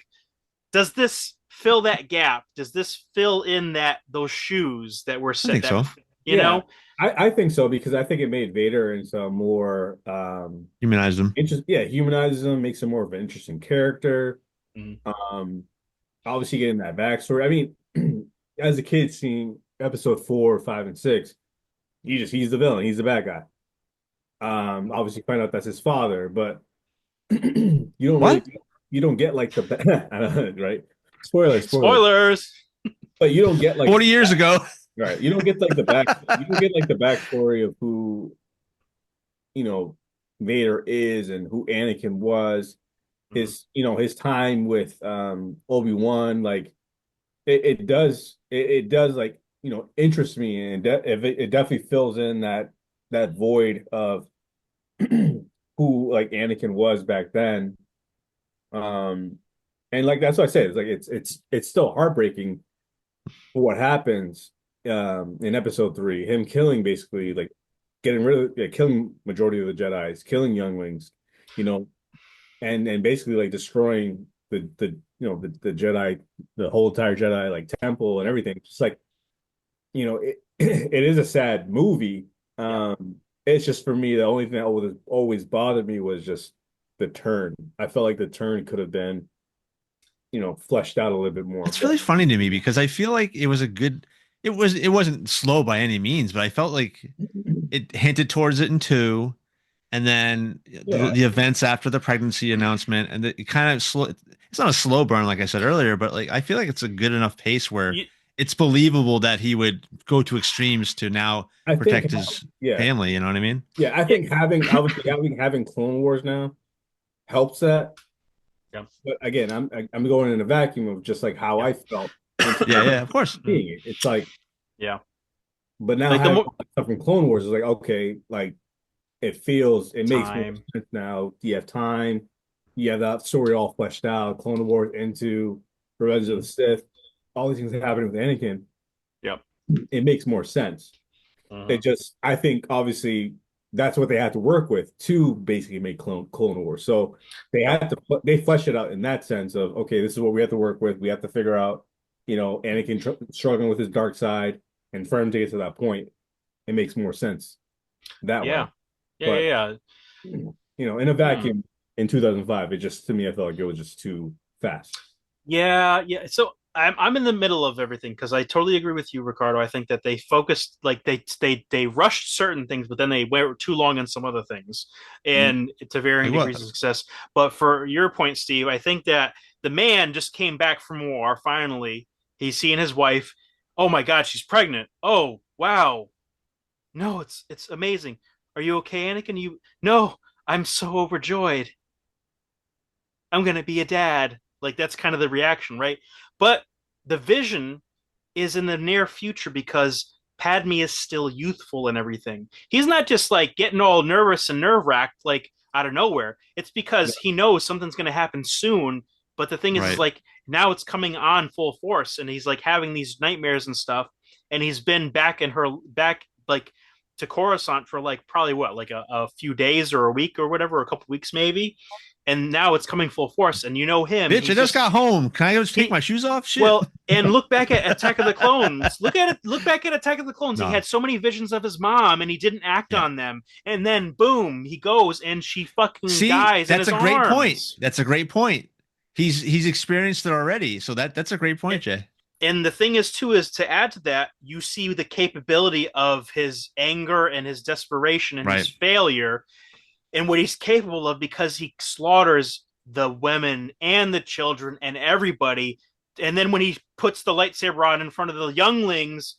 does this fill that gap? Does this fill in those shoes that were I set think that so. you yeah, know? I think so because I think it made Vader into a more Humanized him. yeah, humanizes him, makes him more of an interesting character. Mm, Um, obviously getting that backstory. I mean, as a kid seeing episode 4, 5, and 6, he's the villain, he's the bad guy. Obviously find out that's his father, but you don't What? really you don't get like the right. Spoilers. Spoilers. But you don't get like 40 years ago. right. You don't get like you don't get like the backstory of who you know Vader is and who Anakin was. His his time with Obi-Wan, like it does like interest me, and it definitely fills in that void of who like Anakin was back then. And like that's what I said. It's like it's still heartbreaking for what happens in episode 3. Him killing basically like getting rid of killing majority of the Jedis, killing younglings, you know, and basically like destroying the Jedi, the whole entire Jedi like temple and everything. Just like it is a sad movie. It's just for me the only thing that always bothered me was just the turn. I felt like the turn could have been fleshed out a little bit more. It's really funny to me because I feel like it was a good. It wasn't slow by any means, but I felt like it hinted towards it in 2, and then the events after the pregnancy announcement, and it kind of slow. It's not a slow burn like I said earlier, but like I feel like it's a good enough pace where it's believable that he would go to extremes to now protect his family. You know what I mean? Yeah, I think having Clone Wars now helps that. Yeah. But again, I'm going in a vacuum of just like how I felt. Yeah, of course. It's like But now like having stuff from Clone Wars is like okay, like it makes more sense now. You have time, you have that story all fleshed out. Clone Wars into Revenge of the Sith, all these things that happening with Anakin. Yep, it makes more sense. I think obviously that's what they had to work with to basically make Clone Wars. So they flesh it out in that sense of okay, this is what we have to work with. We have to figure out, Anakin struggling with his dark side, and for him to get to that point, it makes more sense that way. Yeah. In a vacuum in 2005, it just to me I felt like it was just too fast. Yeah. So I'm in the middle of everything because I totally agree with you, Ricardo. I think that they focused like they rushed certain things, but then they went too long on some other things, and to varying degrees of success. But for your point, Steve, I think that the man just came back from war. Finally, he's seeing his wife. Oh my God, she's pregnant. Oh wow, no, it's amazing. Are you okay, Anakin? No, I'm so overjoyed. I'm gonna be a dad. Like that's kind of the reaction, right? But the vision is in the near future because Padme is still youthful and everything. He's not just like getting all nervous and nerve wracked like out of nowhere. It's because he knows something's going to happen soon. But the thing is like now it's coming on full force, and he's like having these nightmares and stuff. And he's been back like to Coruscant for like probably like a few days or a week or whatever, a couple weeks maybe. And now it's coming full force, and him. Bitch, I just got home. Can I just take my shoes off? Shit. Well, and look back at Attack of the Clones. Look back at Attack of the Clones. No. He had so many visions of his mom, and he didn't act on them. And then, boom, he goes, and she fucking dies. That's a great point. That's a great point. He's experienced it already, so that's a great point, Jay. And the thing is, too, is to add to that, you see the capability of his anger and his desperation and his failure. And what he's capable of because he slaughters the women and the children and everybody. And then when he puts the lightsaber on in front of the younglings,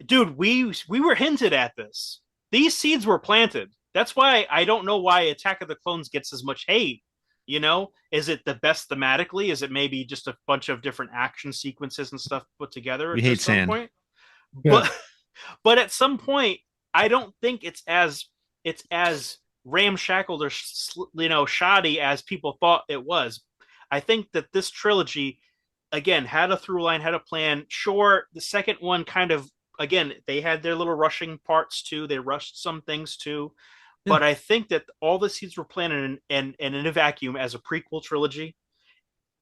dude, we were hinted at this. These seeds were planted. That's why I don't know why Attack of the Clones gets as much hate. Is it the best thematically? Is it maybe just a bunch of different action sequences and stuff put together? We hate sand. Point? Yeah. But at some point, I don't think it's as ramshackled or shoddy as people thought it was. I think that this trilogy again had a through line, had a plan. Sure, the second one kind of again they had their little rushing parts too. They rushed some things too, but I think that all the seeds were planted and in a vacuum as a prequel trilogy.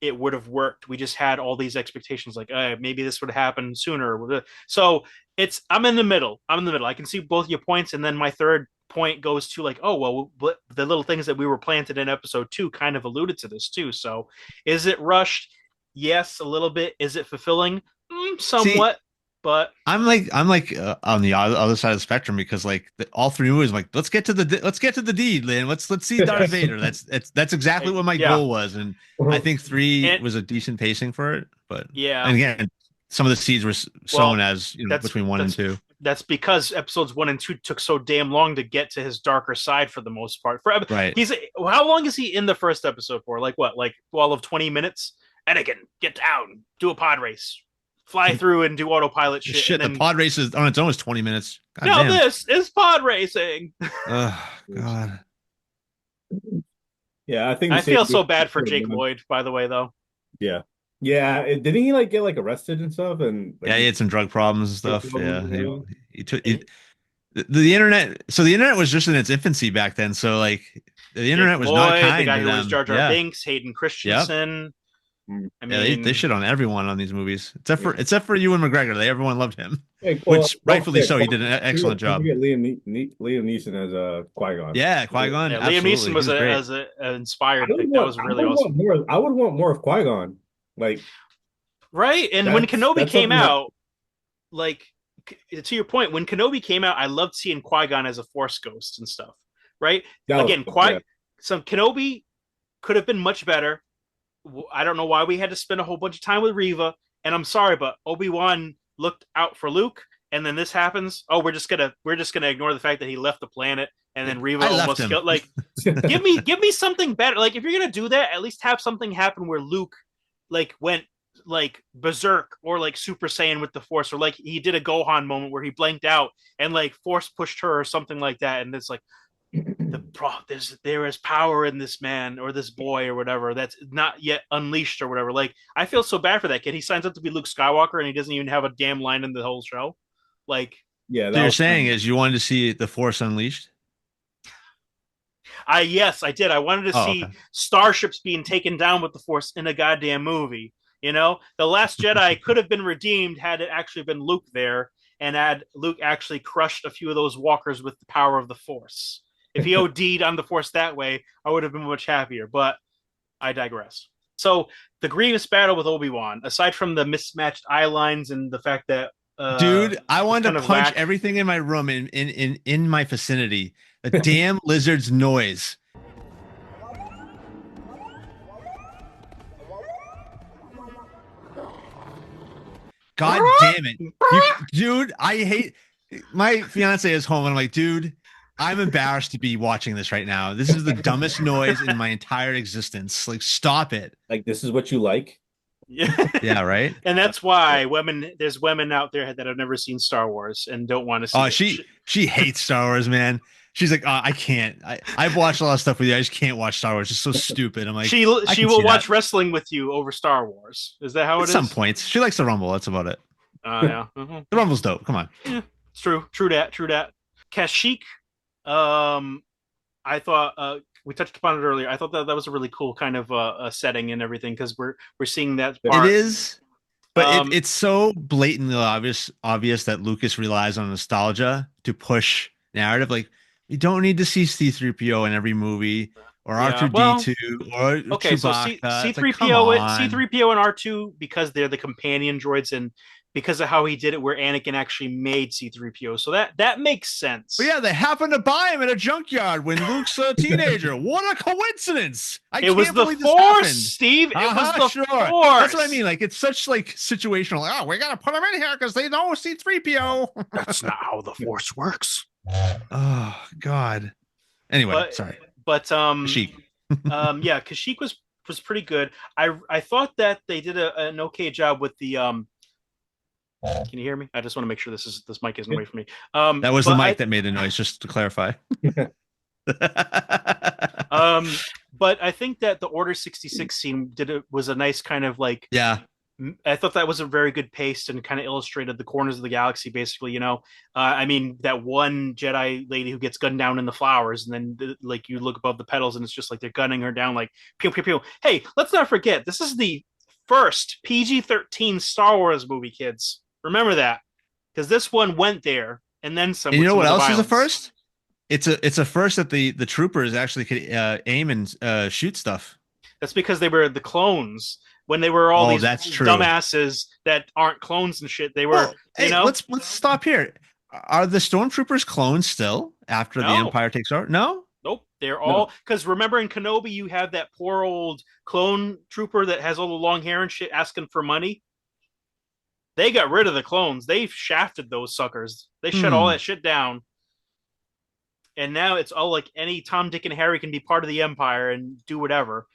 It would have worked. We just had all these expectations, like maybe this would happen sooner. So I'm in the middle. I can see both your points, and then my third point goes to like, oh well, the little things that we were planted in episode 2 kind of alluded to this too. So is it rushed? Yes, a little bit. Is it fulfilling? Somewhat. See, but I'm like on the other side of the spectrum because like all 3 movies, like let's get to the deed, Lynn. Let's see Darth Vader. That's exactly what my goal was, and I think 3 was a decent pacing for it. But Yeah. and again, some of the seeds were sown as between 1 and 2. That's because episodes 1 and 2 took so damn long to get to his darker side for the most part. Right. How long is he in the first episode for? Like what? Like all of 20 minutes? Anakin, get down, do a pod race, fly through and do autopilot shit. Shit, the pod race is on its own is 20 minutes. God now damn. this is pod racing. Oh God. Yeah, I think I feel so bad for Jake Lloyd, by the way, though. Yeah. Yeah, didn't he like get like arrested and stuff? And like, yeah, he had some drug problems and stuff. Yeah, he took And- the internet. So the internet was just in its infancy back then. So like the internet was not Lloyd, kind the guy to who was them. Jar Jar Yeah. Binks, Hayden Christensen. I Yeah, mean, they shit on everyone on these movies, except for Ewan McGregor. Everyone loved him, Hey, well, which rightfully so. He did an excellent job. Get Liam Neeson as Qui-Gon. Yeah, Qui-Gon. yeah, Liam Neeson was an inspired pick. That was really awesome. I would want more of Qui-Gon. Like, right? And when Kenobi that's came something that- out, like to your point, when Kenobi came out, I loved seeing Qui-Gon as a Force ghost and stuff. Right? Again, some Kenobi could have been much better. I don't know why we had to spend a whole bunch of time with Reva. And I'm sorry, but Obi-Wan looked out for Luke, and then this happens. Oh, we're just gonna ignore the fact that he left the planet, and then Reva almost killed. Like, give me something better. Like, if you're gonna do that, at least have something happen where Luke like went like berserk or like Super Saiyan with the Force, or like he did a Gohan moment where he blanked out and like Force pushed her or something like that. And it's like there is power in this man or this boy or whatever that's not yet unleashed or whatever. Like, I feel so bad for that kid. He signs up to be Luke Skywalker and he doesn't even have a damn line in the whole show. Like, yeah, so you're saying is you wanted to see the Force unleashed? Yes, I did. I wanted to see starships being taken down with the Force in a goddamn movie. You know, The Last Jedi could have been redeemed had it actually been Luke there, and had Luke actually crushed a few of those walkers with the power of the Force. If he OD'd on the Force that way, I would have been much happier, but I digress. So the Grievous battle with Obi-Wan, aside from the mismatched eye lines and the fact that dude, I wanted to punch whack everything in my room in my vicinity. The damn lizard's noise. God damn it. Dude, I hate my fiance is home and I'm like, dude, I'm embarrassed to be watching this right now. This is the dumbest noise in my entire existence. Like, stop it. Like, this is what you like? Yeah, right. And that's why there's women out there that have never seen Star Wars and don't want to see. Oh, she hates Star Wars, man. She's like, oh, I can't. I've watched a lot of stuff with you. I just can't watch Star Wars. It's so stupid. I'm like, she will watch wrestling with you over Star Wars. Is that how it is? At some points, she likes the Rumble. That's about it. Yeah, the Rumble's dope. Come on. Yeah, it's true. True that. Kashyyyk. I thought we touched upon it earlier. I thought that was a really cool kind of a setting and everything, because we're seeing that part. It is, but it's so blatantly obvious that Lucas relies on nostalgia to push narrative. Like, you don't need to see C-3PO in every movie, or R2-D2, or okay. Chewbacca. So C-3PO and R2, because they're the companion droids, and because of how he did it, where Anakin actually made C-3PO. So that makes sense. But yeah, they happened to buy him at a junkyard when Luke's a teenager. What a coincidence! It was the Force, Steve. It was the Force. That's what I mean. Like, it's such like situational. Like, oh, we gotta put him in here because they know C-3PO. That's not how the Force works. Oh God. Anyway, sorry. But Kashyyyk. Yeah, Kashyyyk was pretty good. I thought that they did an okay job with the Can you hear me? I just want to make sure this mic isn't away from me. That was the mic that made the noise, just to clarify. But I think that the Order 66 scene was a nice kind of like, yeah. I thought that was a very good pace and kind of illustrated the corners of the galaxy, basically. You know, I mean, that one Jedi lady who gets gunned down in the flowers, and then like you look above the petals, and it's just like they're gunning her down, like pew pew pew. Hey, let's not forget, this is the first PG-13 Star Wars movie, kids. Remember that, because this one went there, and then some. And you know what else is a first? It's a first that the troopers actually could aim and shoot stuff. That's because they were the clones. When they were all these dumbasses that aren't clones and shit, they were. Hey, let's stop here. Are the stormtroopers clones still after the Empire takes over? No. Nope. They're No. all because remember in Kenobi you have that poor old clone trooper that has all the long hair and shit asking for money. They got rid of the clones. They shafted those suckers. They shut all Hmm. that shit down. And now it's all like any Tom, Dick, and Harry can be part of the Empire and do whatever.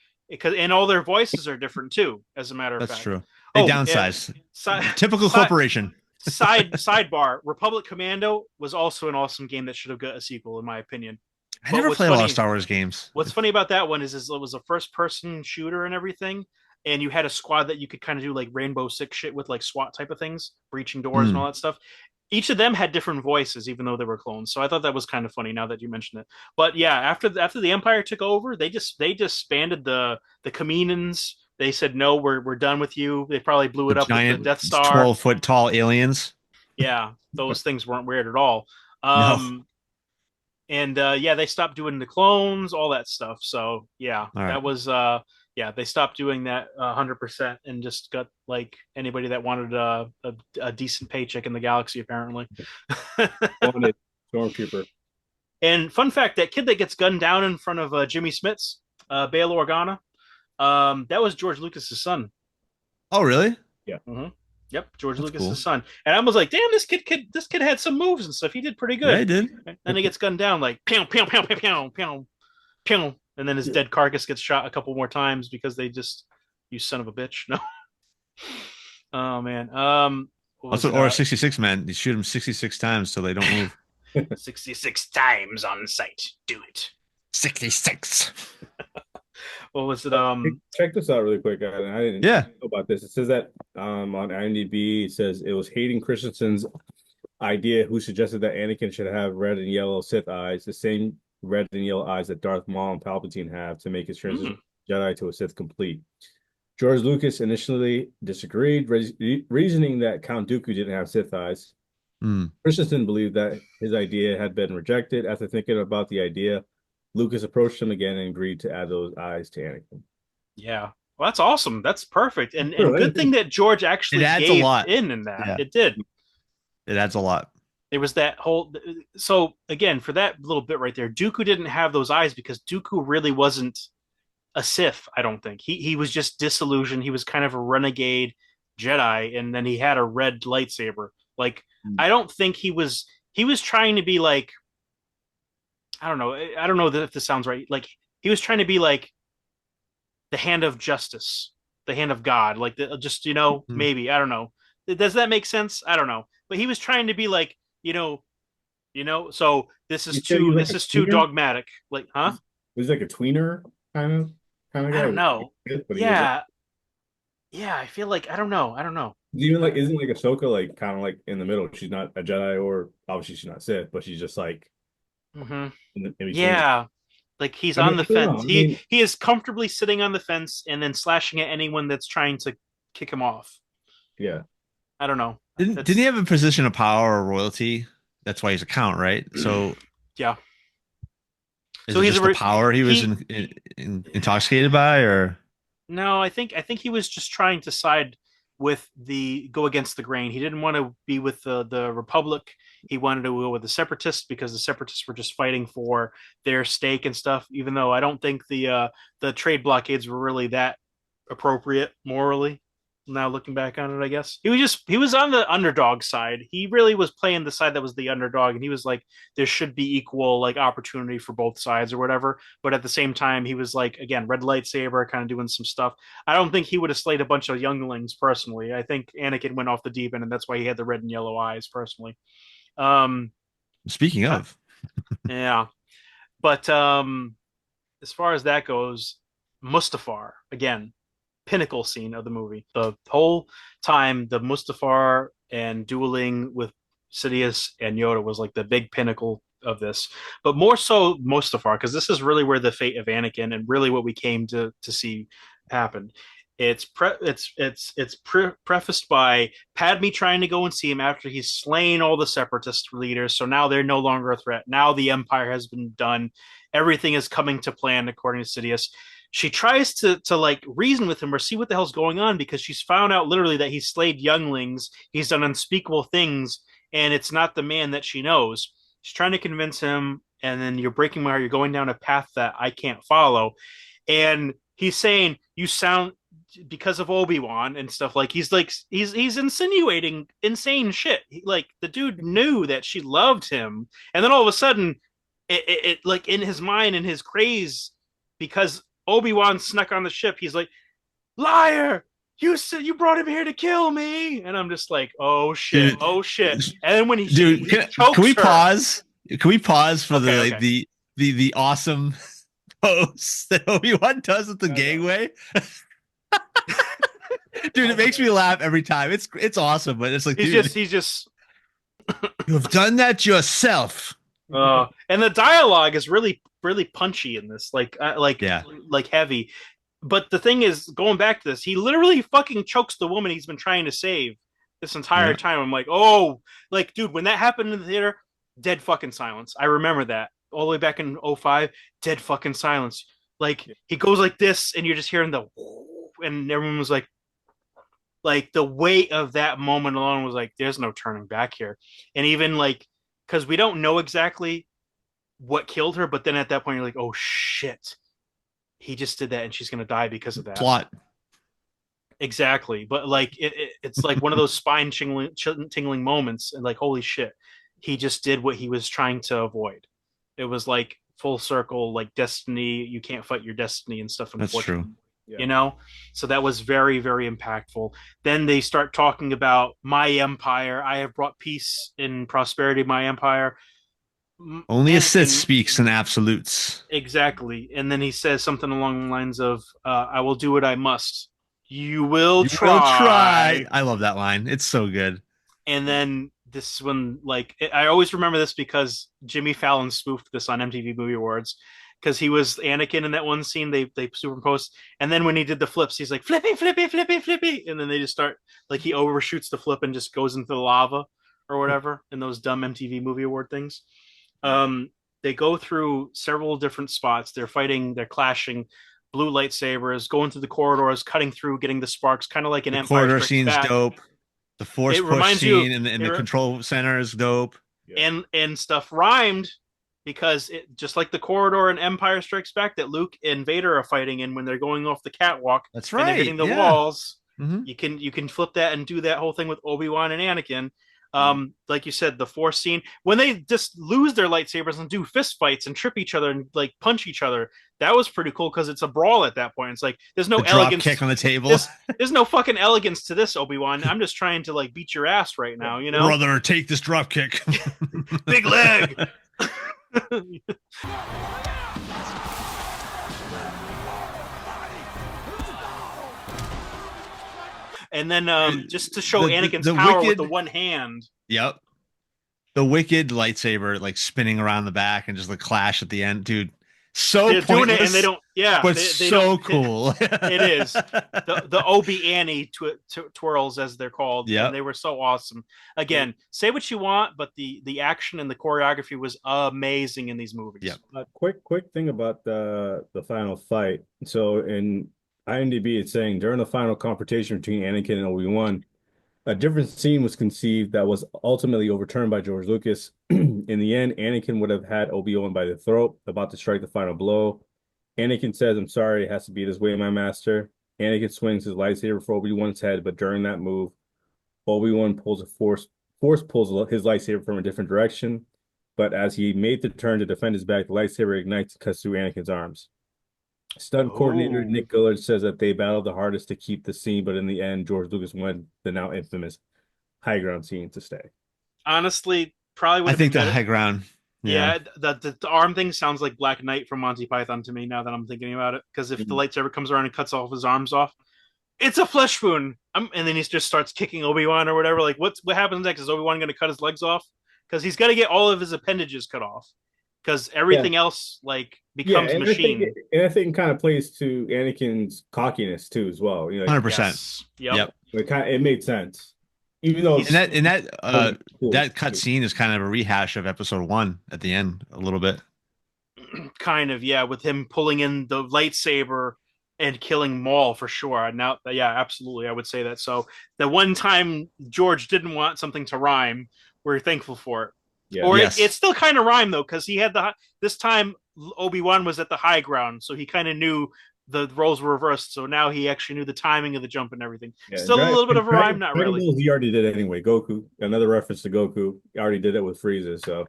And all their voices are different too, as a matter of That's fact. true. They Oh, downsize. side, Typical side, corporation. sidebar: Republic Commando was also an awesome game that should have got a sequel, in my opinion. I But never what's played a lot of funny, Star Wars games. what's funny about that one is it was a first-person shooter and everything, and you had a squad that you could kind of do like Rainbow Six shit with, like SWAT type of things, breaching doors and all Hmm. that stuff. Each of them had different voices, even though they were clones. So I thought that was kind of funny now that you mentioned it. But yeah, after the Empire took over, they disbanded the Kaminoans. They said no, we're done with you. They probably blew The it up with the giant Death Star. 12-foot tall aliens. Yeah, those things weren't weird at all. No. And yeah, they stopped doing the clones, all that stuff. So yeah, All right. that was yeah, they stopped doing that 100% and just got like anybody that wanted a decent paycheck in the galaxy apparently. Wanted Stormtrooper. And fun fact, that kid that gets gunned down in front of Jimmy Smits, Bail Organa, that was George Lucas's son. Oh, really? Yeah. Mm-hmm. Yep, George That's Lucas's cool. son. And I was like, damn, this kid had some moves and stuff. He did pretty Yeah, good. I did. Then he gets gunned down like pew pew pew pew pew pew pew, and then his dead carcass gets shot a couple more times because they just, you son of a bitch. No. Oh man. What was Also, it? or a 66 man. You shoot them 66 times so they don't move. 66 times on sight. Do it. 66. What was it? Check this out really quick. I didn't Yeah. know about this. It says that on IMDb, it says it was Hayden Christensen's idea who suggested that Anakin should have red and yellow Sith eyes, the same red and yellow eyes that Darth Maul and Palpatine have to make his transition from Jedi to a Sith complete. George Lucas initially disagreed, reasoning that Count Dooku didn't have Sith eyes. Christensen believed that his idea had been rejected. After thinking about the idea, Lucas approached him again and agreed to add those eyes to Anakin. Yeah. Well, that's awesome. That's perfect. And Sure, good thing that George actually It adds a gave lot. in that. Yeah. It did. It adds a lot. There was that whole. So again, for that little bit right there, Dooku didn't have those eyes because Dooku really wasn't a Sith. I don't think he was just disillusioned. He was kind of a renegade Jedi, and then he had a red lightsaber. Like I don't think he was. He was trying to be like. I don't know. I don't know if this sounds right. Like he was trying to be like the hand of justice, the hand of God. Like just maybe I don't know. Does that make sense? I don't know. But he was trying to be like So this is too dogmatic. Like, huh? He's like a tweener kind of guy. I don't know. But Yeah. Yeah, I feel like I don't know. isn't like Ahsoka like kind of like in the middle? She's not a Jedi, or obviously she's not Sith, but she's just like in between. Yeah. Like he's on the fence. He is comfortably sitting on the fence and then slashing at anyone that's trying to kick him off. Yeah. I don't know. Didn't he have a position of power or royalty? That's why he's a count, right? So yeah. So he's just the power he was intoxicated by, or no? I think he was just trying to side with go against the grain. He didn't want to be with the Republic. He wanted to go with the Separatists because the Separatists were just fighting for their stake and stuff. Even though I don't think the trade blockades were really that appropriate morally. Now looking back on it, I guess he was on the underdog side. He really was playing the side that was the underdog, and he was like, there should be equal like opportunity for both sides or whatever. But at the same time, he was like, again, red lightsaber, kind of doing some stuff. I don't think he would have slayed a bunch of younglings personally. I think Anakin went off the deep end, and that's why he had the red and yellow eyes personally. Speaking of, yeah, but as far as that goes, Mustafar again. Pinnacle scene of the movie. The whole time, the Mustafar and dueling with Sidious and Yoda was like the big pinnacle of this. But more so Mustafar, because this is really where the fate of Anakin and really what we came to see happen. It's prefaced by Padme trying to go and see him after he's slain all the Separatist leaders. So now they're no longer a threat. Now the Empire has been done. Everything is coming to plan according to Sidious. She tries to like reason with him or see what the hell's going on because she's found out literally that he's slayed younglings, he's done unspeakable things, and it's not the man that she knows. She's trying to convince him, and then you're breaking my heart. You're going down a path that I can't follow. And he's saying, you sound, because of Obi-Wan and stuff, like he's insinuating insane shit. Like the dude knew that she loved him, and then all of a sudden, it like in his mind, in his craze, because Obi-Wan snuck on the ship, he's like, liar, you said you brought him here to kill me. And I'm just like, oh shit, Dude, oh shit. And then when he can we her, pause? Can we pause for okay. the awesome pose that Obi-Wan does at the gangway? Dude, it makes me laugh every time. It's awesome, but it's like he's just you have done that yourself. And the dialogue is really really punchy in this, like heavy. But the thing is, going back to this, he literally fucking chokes the woman he's been trying to save this entire time. I'm like, oh, like, dude, when that happened in the theater, dead fucking silence. I remember that all the way back in 05, dead fucking silence. Like, he goes like this, and you're just hearing the, and everyone was like the weight of that moment alone was like, there's no turning back here. And even like, because we don't know exactly what killed her, but then at that point you're like, oh shit, he just did that and she's gonna die because of that plot. Exactly. But like it's like one of those spine tingling moments, and like, holy shit, he just did what he was trying to avoid. It was like full circle, like destiny. You can't fight your destiny and stuff. That's true. You know, so that was very, very impactful. Then they start talking about my empire. I have brought peace and prosperity to my empire. Only a Sith speaks in absolutes. Exactly. And then he says something along the lines of, I will do what I must. You will try. I love that line. It's so good. And then this one, like, I always remember this because Jimmy Fallon spoofed this on MTV Movie Awards, because he was Anakin in that one scene they superimposed. And then when he did the flips, he's like, flippy, flippy, flippy, flippy. And then they just start, like, he overshoots the flip and just goes into the lava or whatever in those dumb MTV Movie Award things. They go through several different spots. They're fighting, they're clashing, blue lightsabers, going through the corridors, cutting through, getting the sparks, kind of like an Empire corridor Strikes scene's Back. Dope. The force push scene in the control center is dope. And stuff rhymed, because it, just like the corridor in Empire Strikes Back that Luke and Vader are fighting in when they're going off the catwalk. That's right. And they're hitting the walls. Mm-hmm. You can flip that and do that whole thing with Obi-Wan and Anakin. Like you said, the force scene, when they just lose their lightsabers and do fist fights and trip each other and like punch each other, that was pretty cool, because it's a brawl at that point. It's like there's no elegance. Drop kick on the table. There's no fucking elegance to this, Obi-Wan. I'm just trying to like beat your ass right now, you know? Brother, take this drop kick. Big leg. And then just to show Anakin's power with the one hand. Yep. The wicked lightsaber like spinning around the back and just the clash at the end, dude. So they're pointless, doing it, and they don't. Yeah, but so cool. It is the Obi Annie twirls, as they're called. Yeah, they were so awesome. Again, say what you want, but the action and the choreography was amazing in these movies. Yeah. Quick thing about the final fight. So in IMDb, it's saying during the final confrontation between Anakin and Obi-Wan, a different scene was conceived that was ultimately overturned by George Lucas. In the end, Anakin would have had Obi-Wan by the throat, about to strike the final blow. Anakin says, "I'm sorry, it has to be this way, my master." Anakin swings his lightsaber for Obi-Wan's head, but during that move, Obi-Wan pulls force pulls his lightsaber from a different direction. But as he made the turn to defend his back, the lightsaber ignites and cuts through Anakin's arms. Stunt coordinator Nick Gillard says that they battled the hardest to keep the scene, but in the end, George Lucas wanted the now infamous high ground scene to stay. Honestly, probably I think the high ground. Yeah, the arm thing sounds like Black Knight from Monty Python to me, now that I'm thinking about it. Because if the lightsaber comes around and cuts off his arms off, it's a flesh wound. And then he just starts kicking Obi-Wan or whatever. Like, what happens next? Is Obi-Wan going to cut his legs off? Because he's got to get all of his appendages cut off. Because everything else like becomes machine. I think it kind of plays to Anakin's cockiness too, as well. 100%. Yep. It made sense, even though that cut scene is kind of a rehash of Episode 1 at the end, a little bit. Kind of, yeah, with him pulling in the lightsaber and killing Maul for sure. Now, yeah, absolutely, I would say that. So the one time George didn't want something to rhyme, we're thankful for it. Yeah. Or Yes. it still kind of rhymed though, because he had this time Obi-Wan was at the high ground, so he kind of knew the roles were reversed. So now he actually knew the timing of the jump and everything. Yeah, Still a little bit of a rhyme, not Dragon really. Balls, he already did it anyway. Goku, another reference to Goku, he already did it with Frieza, so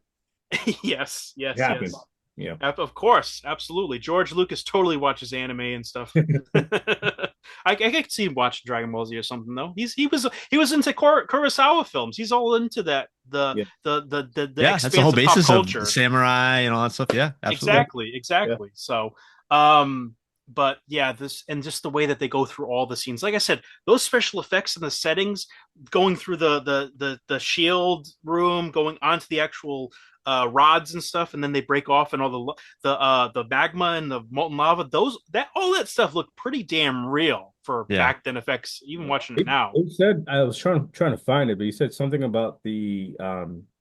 Yes, it yes, happened. yes. Yeah. Of course, absolutely. George Lucas totally watches anime and stuff. I could see him watching Dragon Ball Z or something though. He was into Kurosawa films. He's all into that Yeah. the Yeah, that's the whole expanse of pop basis of the culture. samurai and all that stuff. Yeah, absolutely. Exactly, Yeah. exactly. So, but yeah, this and just the way that they go through all the scenes. Like I said, those special effects and the settings, going through the shield room, going onto the actual rods and stuff, and then they break off and all the magma and the molten lava. All that stuff looked pretty damn real for Yeah. back then effects. Even watching it now. It said I was trying to find it, but he said something about the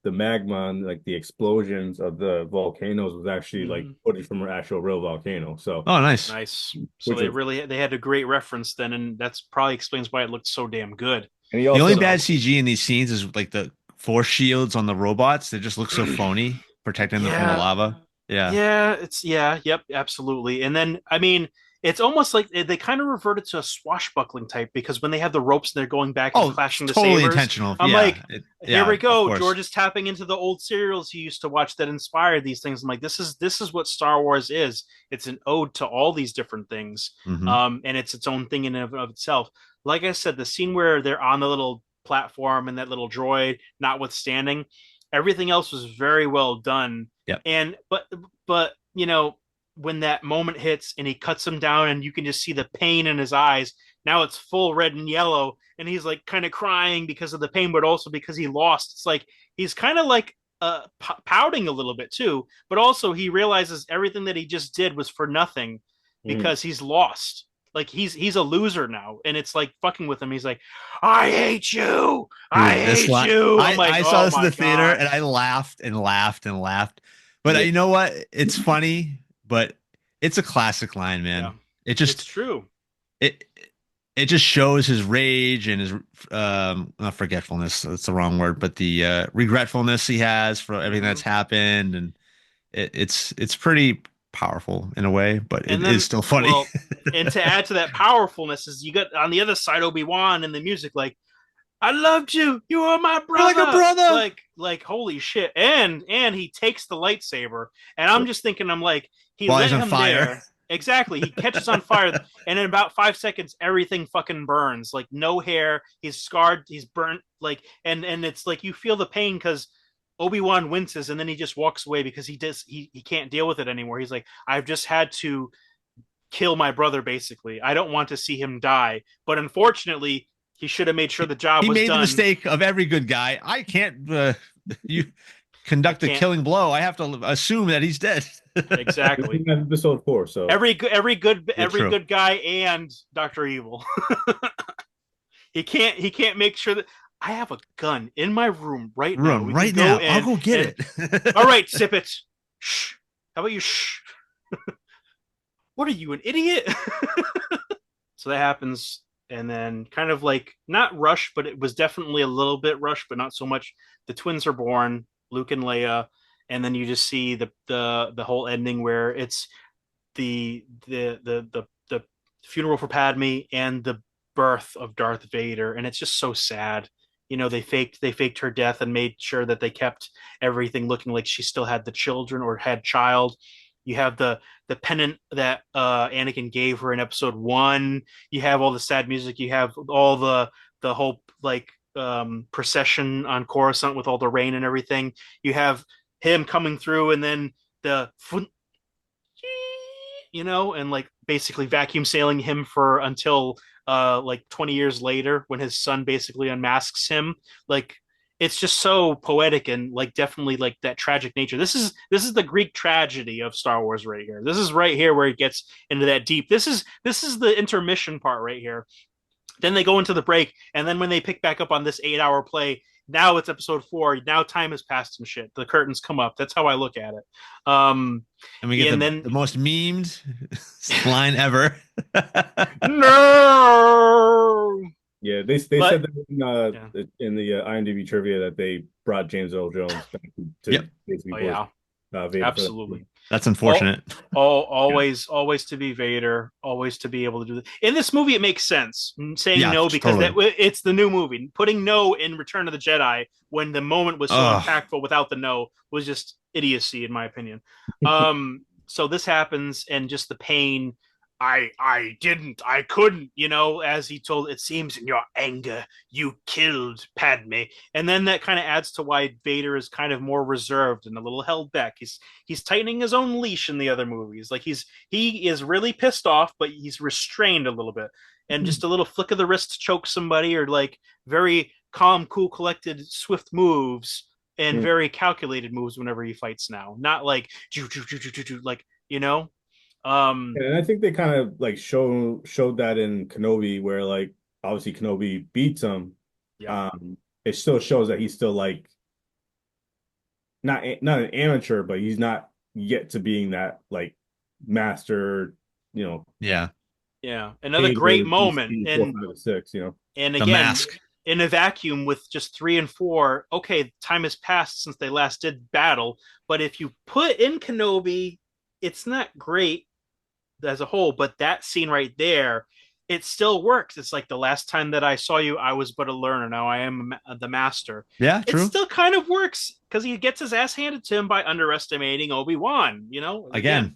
magma and like the explosions of the volcanoes was actually like Mhm. footage from an actual real volcano. So Oh, nice. Nice. So which they was really they had a great reference then, and that's probably explains why it looked so damn good. and he The only also bad CG in these scenes is like the force shields on the robots. They just look so phony, protecting them from the Yeah, lava. Yeah. yep, absolutely. And then I mean, it's almost like they kind of reverted to a swashbuckling type because when they have the ropes and they're going back and Oh, clashing the totally sabers, intentional. I'm Yeah. like, here Yeah, we of go. course. George is tapping into the old serials he used to watch that inspired these things. I'm like, this is what Star Wars is. It's an ode to all these different things, Mhm. and it's its own thing in and of itself. Like I said, the scene where they're on the little platform and that little droid, notwithstanding, everything else was very well done. Yep. And but when that moment hits and he cuts him down and you can just see the pain in his eyes. Now it's full red and yellow, and he's like kind of crying because of the pain, but also because he lost. It's like he's kind of like pouting a little bit too, but also he realizes everything that he just did was for nothing Mhm. because he's lost. Like he's a loser now, and it's like fucking with him. He's like, "I hate you, I Dude, this hate line, you." I'm like, I saw "Oh this in my the theater god!" and I laughed and laughed and laughed. But Yeah. you know what? It's funny, but it's a classic line, Yeah, man. It it's just true. it it just shows his rage and his not forgetfulness, that's the wrong word, but the regretfulness he has for everything Mm-hmm. that's happened, and it's pretty powerful in a way, but it And is then, still funny. well, and to add to that powerfulness is you got on the other side Obi-Wan and the music like, I loved you. You are my You're like a brother. brother. Like holy shit. And he takes the lightsaber. And I'm just thinking, I'm like, he While let he's on him fire. there. Exactly. He catches on fire, and in about 5 seconds, everything fucking burns. Like no hair. He's scarred. He's burnt. Like and it's like you feel the pain because Obi-Wan winces, and then he just walks away because he can't deal with it anymore. He's like, I've just had to kill my brother. Basically, I don't want to see him die. But unfortunately, he should have made sure the job He was made the done. mistake of every good guy. I can't you I conduct the can't. killing blow. I have to assume that he's dead. Exactly. This is episode 4, so Every True. good guy and Doctor Evil. He can't make sure that I have a gun in my room right now. We can Right go now. in I'll go get and it. all right, sip it. Shh. How about you? Shh. What are you, an idiot? So that happens, and then kind of like not rush, but it was definitely a little bit rushed, but not so much. The twins are born, Luke and Leia, and then you just see the whole ending where it's the funeral for Padme and the birth of Darth Vader, and it's just so sad. They faked her death and made sure that they kept everything looking like she still had the children or had child. You have the pennant that Anakin gave her in Episode 1. You have all the sad music. You have all the whole like procession on Coruscant with all the rain and everything. You have him coming through, and then the and like basically vacuum sailing him for until like 20 years later when his son basically unmasks him. Like it's just so poetic and like definitely like that tragic nature. This is the Greek tragedy of Star Wars right here. This is right here where it gets into that deep. This is the intermission part right here. Then they go into the break, and then when they pick back up on this 8-hour play, now it's episode 4. Now time has passed and shit. The curtains come up. That's how I look at it. And we get And the then most memed line ever. no. Yeah, they But said that yeah, in the IMDb trivia that they brought James Earl Jones back to Yep, basically oh voice yeah, Vader for that. absolutely. that's All, unfortunate. Yeah, always to be Vader, always to be able to do this. In this movie, it makes sense saying yeah, no because that totally. it's the new movie. Putting no in Return of the Jedi when the moment was so Oh, impactful without the no was just idiocy, in my opinion. So this happens, and just the pain. I couldn't, as he told, it seems in your anger you killed Padme. And then that kind of adds to why Vader is kind of more reserved and a little held back. He's tightening his own leash in the other movies. Like he is really pissed off, but he's restrained a little bit. And just a little flick of the wrist to choke somebody, or like very calm, cool, collected, swift moves and very calculated moves whenever he fights now. Not like like, you know? Um And I think they kind of like showed that in Kenobi, where like obviously Kenobi beats him. yeah. Um, it still shows that he's still like not an amateur, but he's not yet to being that like master, you know, Yeah. yeah, Yeah. Another great Vader, moment. BC 4, 5, and 6, you know. And the again, mask. in a vacuum with just 3 and 4, okay, time has passed since they last did battle. But if you put in Kenobi, it's not great as a whole, but that scene right there, it still works. It's like the last time that I saw you, I was but a learner. Now I am the master. Yeah, It true. still kind of works because he gets his ass handed to him by underestimating Obi-Wan, again, Again,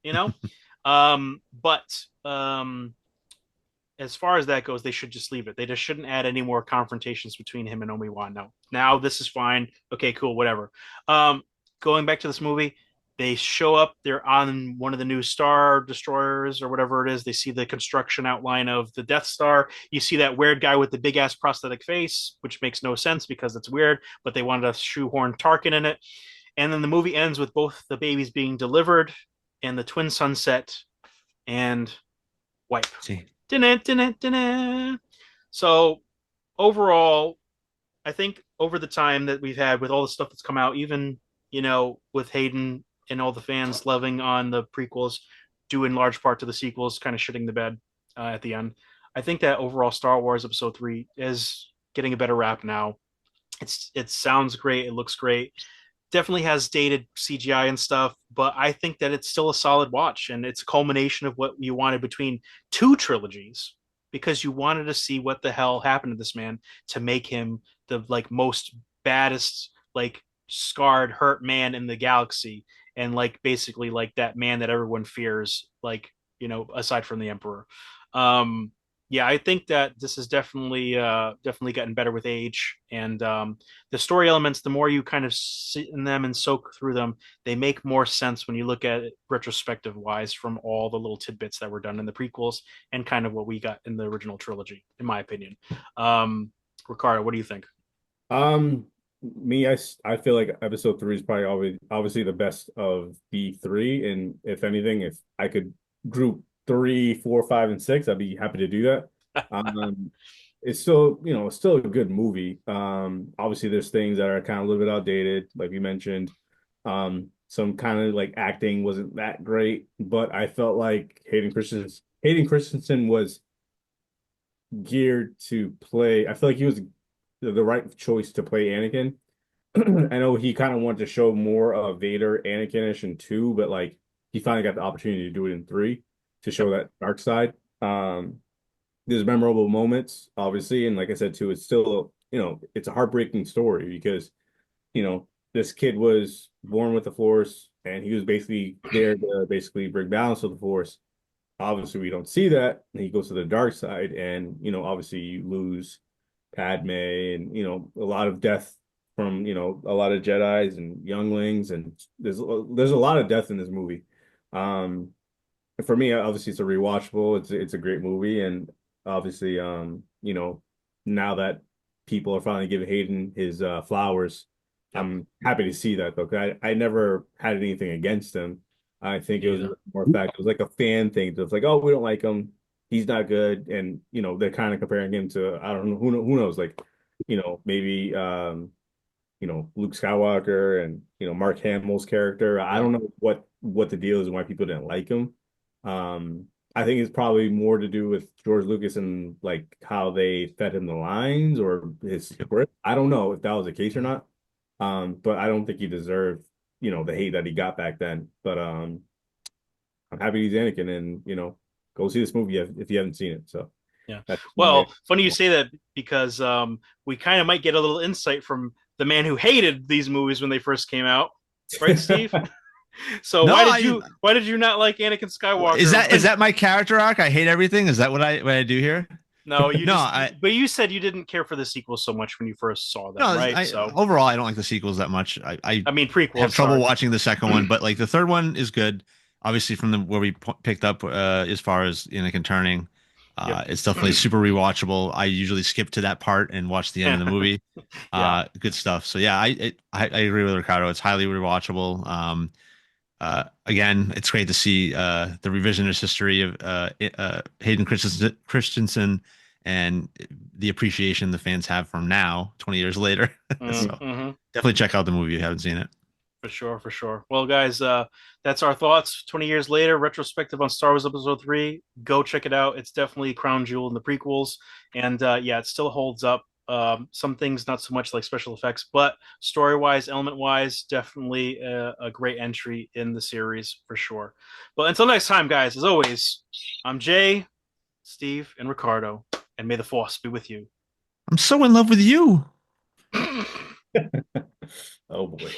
you know. But as far as that goes, they should just leave it. They just shouldn't add any more confrontations between him and Obi-Wan. No, now this is fine. Okay, cool, whatever. Um, Going back to this movie, they show up. They're on one of the new Star Destroyers or whatever it is. They see the construction outline of the Death Star. You see that weird guy with the big ass prosthetic face, which makes no sense because it's weird, but they wanted to shoehorn Tarkin in it. And then the movie ends with both the babies being delivered and the twin sunset and wipe. see, So overall, I think over the time that we've had with all the stuff that's come out, even with Hayden and all the fans loving on the prequels, due in large part to the sequels kind of shitting the bed at the end. I think that overall Star Wars Episode 3 is getting a better rap now. It sounds great, it looks great, definitely has dated CGI and stuff, but I think that it's still a solid watch, and it's a culmination of what you wanted between two trilogies, because you wanted to see what the hell happened to this man to make him the like most baddest, like scarred, hurt man in the galaxy, and like basically like that man that everyone fears, like aside from the Emperor. Um, yeah, I think that this is definitely gotten better with age, and the story elements, the more you kind of sit in them and soak through them, they make more sense when you look at it retrospective wise from all the little tidbits that were done in the prequels and kind of what we got in the original trilogy, in my opinion. Um, Ricardo, what do you think? Um, I feel like episode 3 is probably always obviously the best of the three. And if anything, if I could group 3, 4, 5, and 6, I'd be happy to do that. Um, it's still, it's still a good movie. Obviously there's things that are kind of a little bit outdated, like you mentioned. Some kind of like acting wasn't that great, but I felt like Hayden Christensen was geared to play. I feel like he was the right choice to play Anakin. I know he kind of wanted to show more of Vader, Anakinish in 2, but like he finally got the opportunity to do it in 3 to Yep. show that dark side. There's memorable moments, obviously, and like I said too, it's still, it's a heartbreaking story because, this kid was born with the Force and he was basically there to basically bring balance to the Force. Obviously, we don't see that. And he goes to the dark side, and obviously you lose Padme, and a lot of death from a lot of Jedi's and younglings, and there's a lot of death in this movie. Um, for me, obviously, it's a rewatchable. It's a great movie, and obviously, now that people are finally giving Hayden his flowers, Yep. I'm happy to see that though. 'Cause I never had anything against him. I think Me it was either. more fact. It was like a fan thing. It's like, oh, we don't like him. He's not good, and they're kind of comparing him to I don't know who knows like maybe Luke Skywalker and Mark Hamill's character. I Yep. don't know what the deal is and why people didn't like him. I think it's probably more to do with George Lucas and like how they fed him the lines or his script. I don't know if that was the case or not. But I don't think he deserved, the hate that he got back then. But I'm happy he's Anakin, and go see this movie if you haven't seen it. So Yeah. that's my Well, funny you say that because we kind of might get a little insight from the man who hated these movies when they first came out, right, Steve? So No, why did you not like Anakin Skywalker? is that my character arc? I hate everything. Is that what I do here? No, you No, just but you said you didn't care for the sequel so much when you first saw them, no. right? So Overall, I don't like the sequels that much. I I mean prequels, have trouble sorry. watching the second one, but like the third one is good. Obviously, from the where we picked up as far as Anakin turning, Yep. it's definitely super rewatchable. I usually skip to that part and watch the end of the movie. Yeah. Good stuff. So yeah, I agree with Ricardo. It's highly rewatchable. Again, it's great to see the revisionist history of Hayden Christensen and the appreciation the fans have from now, 20 years later. So Mm-hmm. definitely check out the movie if you haven't seen it. For sure, for sure. Well, guys, that's our thoughts. 20 years later, retrospective on Star Wars Episode 3. Go check it out. It's definitely a crown jewel in the prequels. And yeah, it still holds up. Some things not so much like special effects, but story-wise, element-wise, definitely a great entry in the series for sure. But until next time, guys, as always, I'm Jay, Steve, and Ricardo, and may the Force be with you. I'm so in love with you. oh boy.